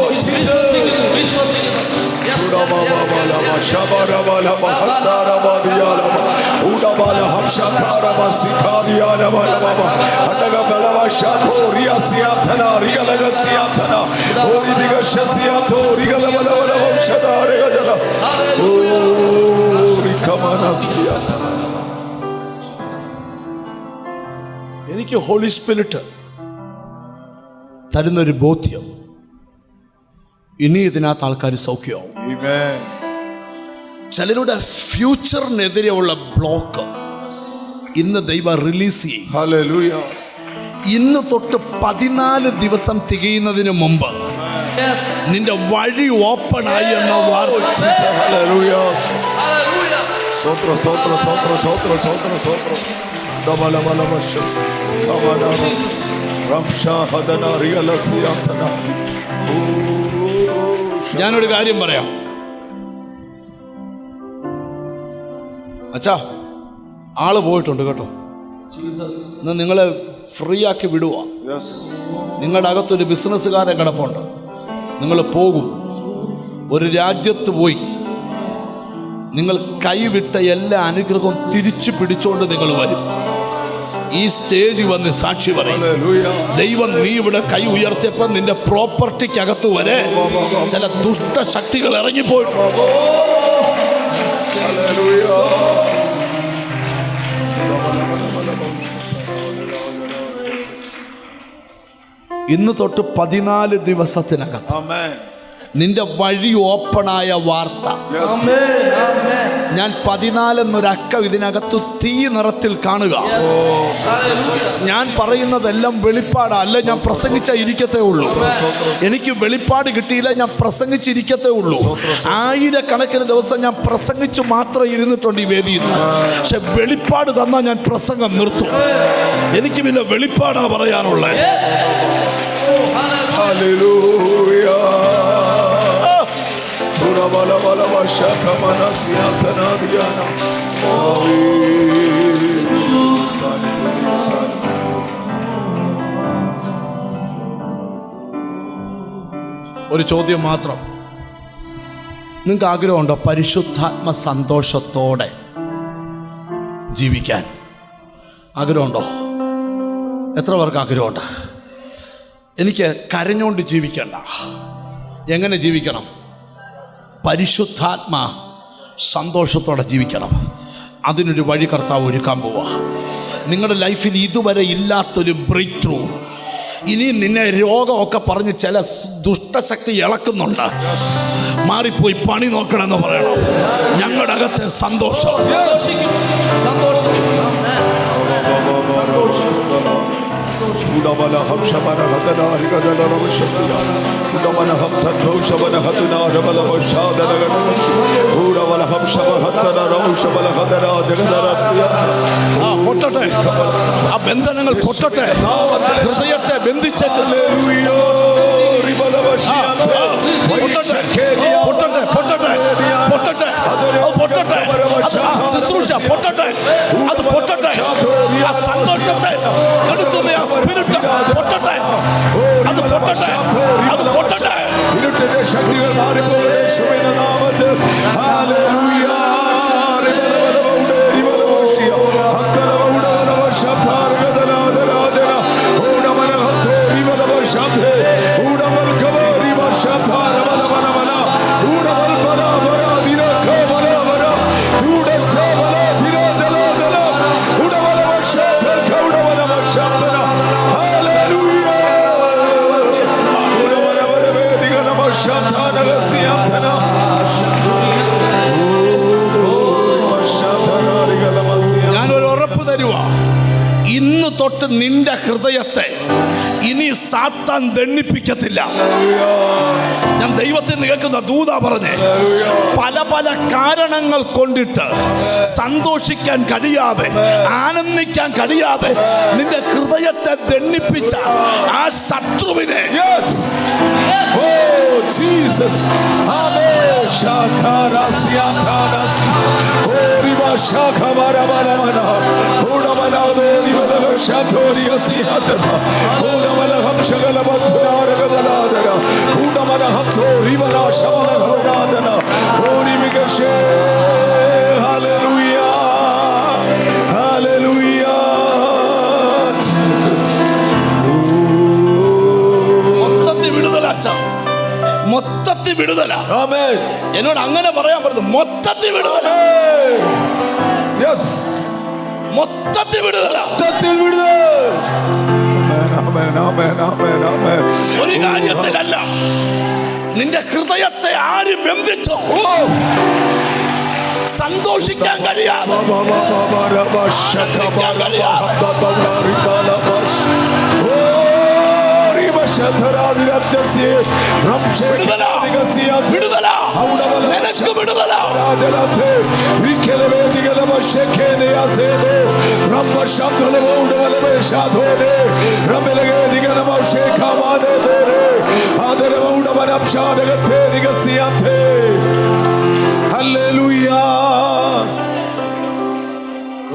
എനിക്ക് ഹോളി സ്പിരിറ്റ് തരുന്നൊരു ബോധ്യം, ഇനി ഇതിനകത്ത് ആൾക്കാർ സൗഖ്യമാവും. ചിലരുടെ ഫ്യൂച്ചറിനെതിരെയുള്ള ബ്ലോക്ക് ഇന്ന് ദൈവം റിലീസ് ചെയ്യും. ഇന്ന് തൊട്ട് 14 ദിവസം തികയുന്നതിന് മുമ്പ് നിന്റെ വഴി ഓപ്പൺ ആയി എന്ന വാർത്ത. ഞാനൊരു കാര്യം പറയാം അച്ഛാ, ആള് പോയിട്ടുണ്ട് കേട്ടോ. ഇന്ന് നിങ്ങളെ ഫ്രീ ആക്കി വിടുക. നിങ്ങളുടെ അകത്തൊരു ബിസിനസ്സുകാരൻ കിടപ്പുണ്ട്. നിങ്ങൾ പോകും, ഒരു രാജ്യത്ത് പോയി നിങ്ങൾ കൈവിട്ട എല്ലാ അനുഗ്രഹവും തിരിച്ചു പിടിച്ചുകൊണ്ട് നിങ്ങൾ വരും. ഈ സ്റ്റേജിൽ വന്ന് സാക്ഷി പറയും, ദൈവം നീ ഇവിടെ കൈ ഉയർത്തിയപ്പോൾ നിന്റെ പ്രോപ്പർട്ടിക്കകത്ത് വരെ ചില ദുഷ്ടശക്തികൾ ഇറങ്ങിപ്പോയിട്ടുണ്ട്. ഇന്ന് തൊട്ട് 14 ദിവസത്തിനകത്ത് നിന്റെ വഴി ഓപ്പണായ വാർത്ത. ഞാൻ 14 എന്നൊരക്ക ഇതിനകത്ത് തീ നിറത്തിൽ കാണുക. ഞാൻ പറയുന്നതെല്ലാം വെളിപ്പാടല്ല. ഞാൻ പ്രസംഗിച്ച ഇരിക്കത്തേ ഉള്ളൂ. എനിക്ക് വെളിപ്പാട് കിട്ടിയില്ല, ഞാൻ പ്രസംഗിച്ചിരിക്കത്തേ ഉള്ളൂ. 1000കണക്കിന് ദിവസം ഞാൻ പ്രസംഗിച്ചു മാത്രം ഇരുന്നിട്ടുണ്ട് ഈ വേദിയിൽ. പക്ഷെ വെളിപ്പാട് തന്നാൽ ഞാൻ പ്രസംഗം നിർത്തും. എനിക്ക് പിന്നെ വെളിപ്പാടാ പറയാനുള്ളത്. ഒരു ചോദ്യം മാത്രം. നിങ്ങൾക്ക് ആഗ്രഹമുണ്ടോ പരിശുദ്ധാത്മ സന്തോഷത്തോടെ ജീവിക്കാൻ? ആഗ്രഹമുണ്ടോ? എത്ര പേർക്ക് ആഗ്രഹമുണ്ട്? എനിക്ക് കരഞ്ഞുകൊണ്ട് ജീവിക്കണ്ട. എങ്ങനെ ജീവിക്കണം? പരിശുദ്ധാത്മ സന്തോഷത്തോടെ ജീവിക്കണം. അതിനൊരു വഴി കർത്താവ് ഒരുക്കാൻ പോവുക. നിങ്ങളുടെ ലൈഫിൽ ഇതുവരെ ഇല്ലാത്തൊരു ബ്രേക്ക് ത്രൂ. ഇനി നിന്നെ രോഗമൊക്കെ പറഞ്ഞ് ചില ദുഷ്ടശക്തി ഇളക്കുന്നുണ്ട്. മാറിപ്പോയി പണി നോക്കണമെന്ന് പറയണം. ഞങ്ങളുടെ അകത്തെ സന്തോഷം. പൊട്ടട്ടെ, ആ ബന്ധനങ്ങൾ പൊട്ടട്ടെ, ഹൃദയത്തെ ബന്ധിച്ചേക്ക്. പൊട്ടട്ടെ, പൊട്ടട്ടെ, പൊട്ടട്ടെ, പൊട്ടട്ടെ, ശുശ്രൂഷ പൊട്ടട്ടെ, അത് പൊട്ടട്ടെ. ആ സന്തോഷത്തെ കെടുത്തുന്ന ആ സ്പിരിറ്റ് പൊട്ടട്ടെ, അത് പൊട്ടട്ടെ, അത് പൊട്ടട്ടെ. ഇരുട്ടിന്റെ ശക്തികൾ മാറിപ്പോകട്ടെ യേശുവിന്റെ നാമത്തിൽ. ഹല്ലേലൂയ. Shantana തൊട്ട് നിന്റെ ഹൃദയത്തെ ഇനി സാത്താൻ ദണ്ണിപ്പിക്കത്തില്ല. ഞാൻ ദൈവത്തിൽ കേൾക്കുന്ന ദൂത പറഞ്ഞേ, പല പല കാരണങ്ങൾ കൊണ്ടിട്ട് സന്തോഷിക്കാൻ കഴിയാതെ, ആനന്ദിക്കാൻ കഴിയാതെ നിന്റെ ഹൃദയത്തെ ദണ്ണിപ്പിച്ച ആ ശത്രുവിനെ Jesus. Amen. Shatarasiatanasi. Oriba shakamarabana. Udamana doriba shatoriasiatana. Udamana hamshagalabatunaragadana. Udamana hamtoribana shamalagadana. Oribigashe. Hallelujah. Hallelujah. Jesus. മൊത്തത്തിൽ വിടുതലാച്ച, മൊത്തത്തിൽ വിടുതല. എന്നോട് അങ്ങനെ പറയാൻ പറഞ്ഞു, മൊത്തത്തിൽ വിടുതല. മൊത്തത്തിൽ വിടുതല. ഒരു കാര്യത്തിലല്ല, നിന്റെ ഹൃദയത്തെ ആര് ബന്ധിച്ചോ സന്തോഷിക്കാൻ കഴിയാതെ,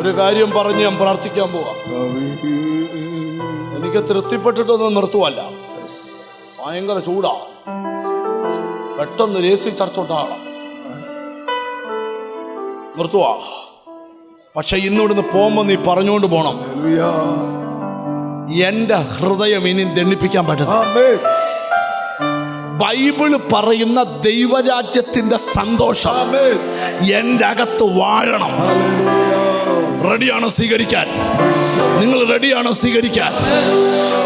ഒരു കാര്യം പറഞ്ഞ് ഞാൻ പ്രാർത്ഥിക്കാൻ പോവാം. എനിക്ക് തൃപ്തിപ്പെട്ടിട്ടൊന്നും നിർത്തുവല്ല, ഭയങ്കര ചൂടാ. പെട്ടെന്ന് AC ചർച്ചോട്ടാണ് നിർത്തുവാ. പക്ഷെ ഇന്നിവിടുന്ന് പോകുമ്പോൾ നീ പറഞ്ഞുകൊണ്ട് പോണം, എന്റെ ഹൃദയം ഇനി ദണ്ണിപ്പിക്കാൻ പറ്റും. ബൈബിള് പറയുന്ന ദൈവരാജ്യത്തിന്റെ സന്തോഷം എൻ്റെ അകത്ത് വാഴണം. റെഡിയാണോ സ്വീകരിക്കാൻ? നിങ്ങൾ റെഡിയാണോ സ്വീകരിക്കാൻ?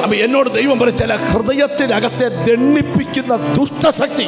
അപ്പൊ എന്നോട് ദൈവം പറയും, ചില ഹൃദയത്തിനകത്തെ ദണ്ണിപ്പിക്കുന്ന ദുഷ്ടശക്തി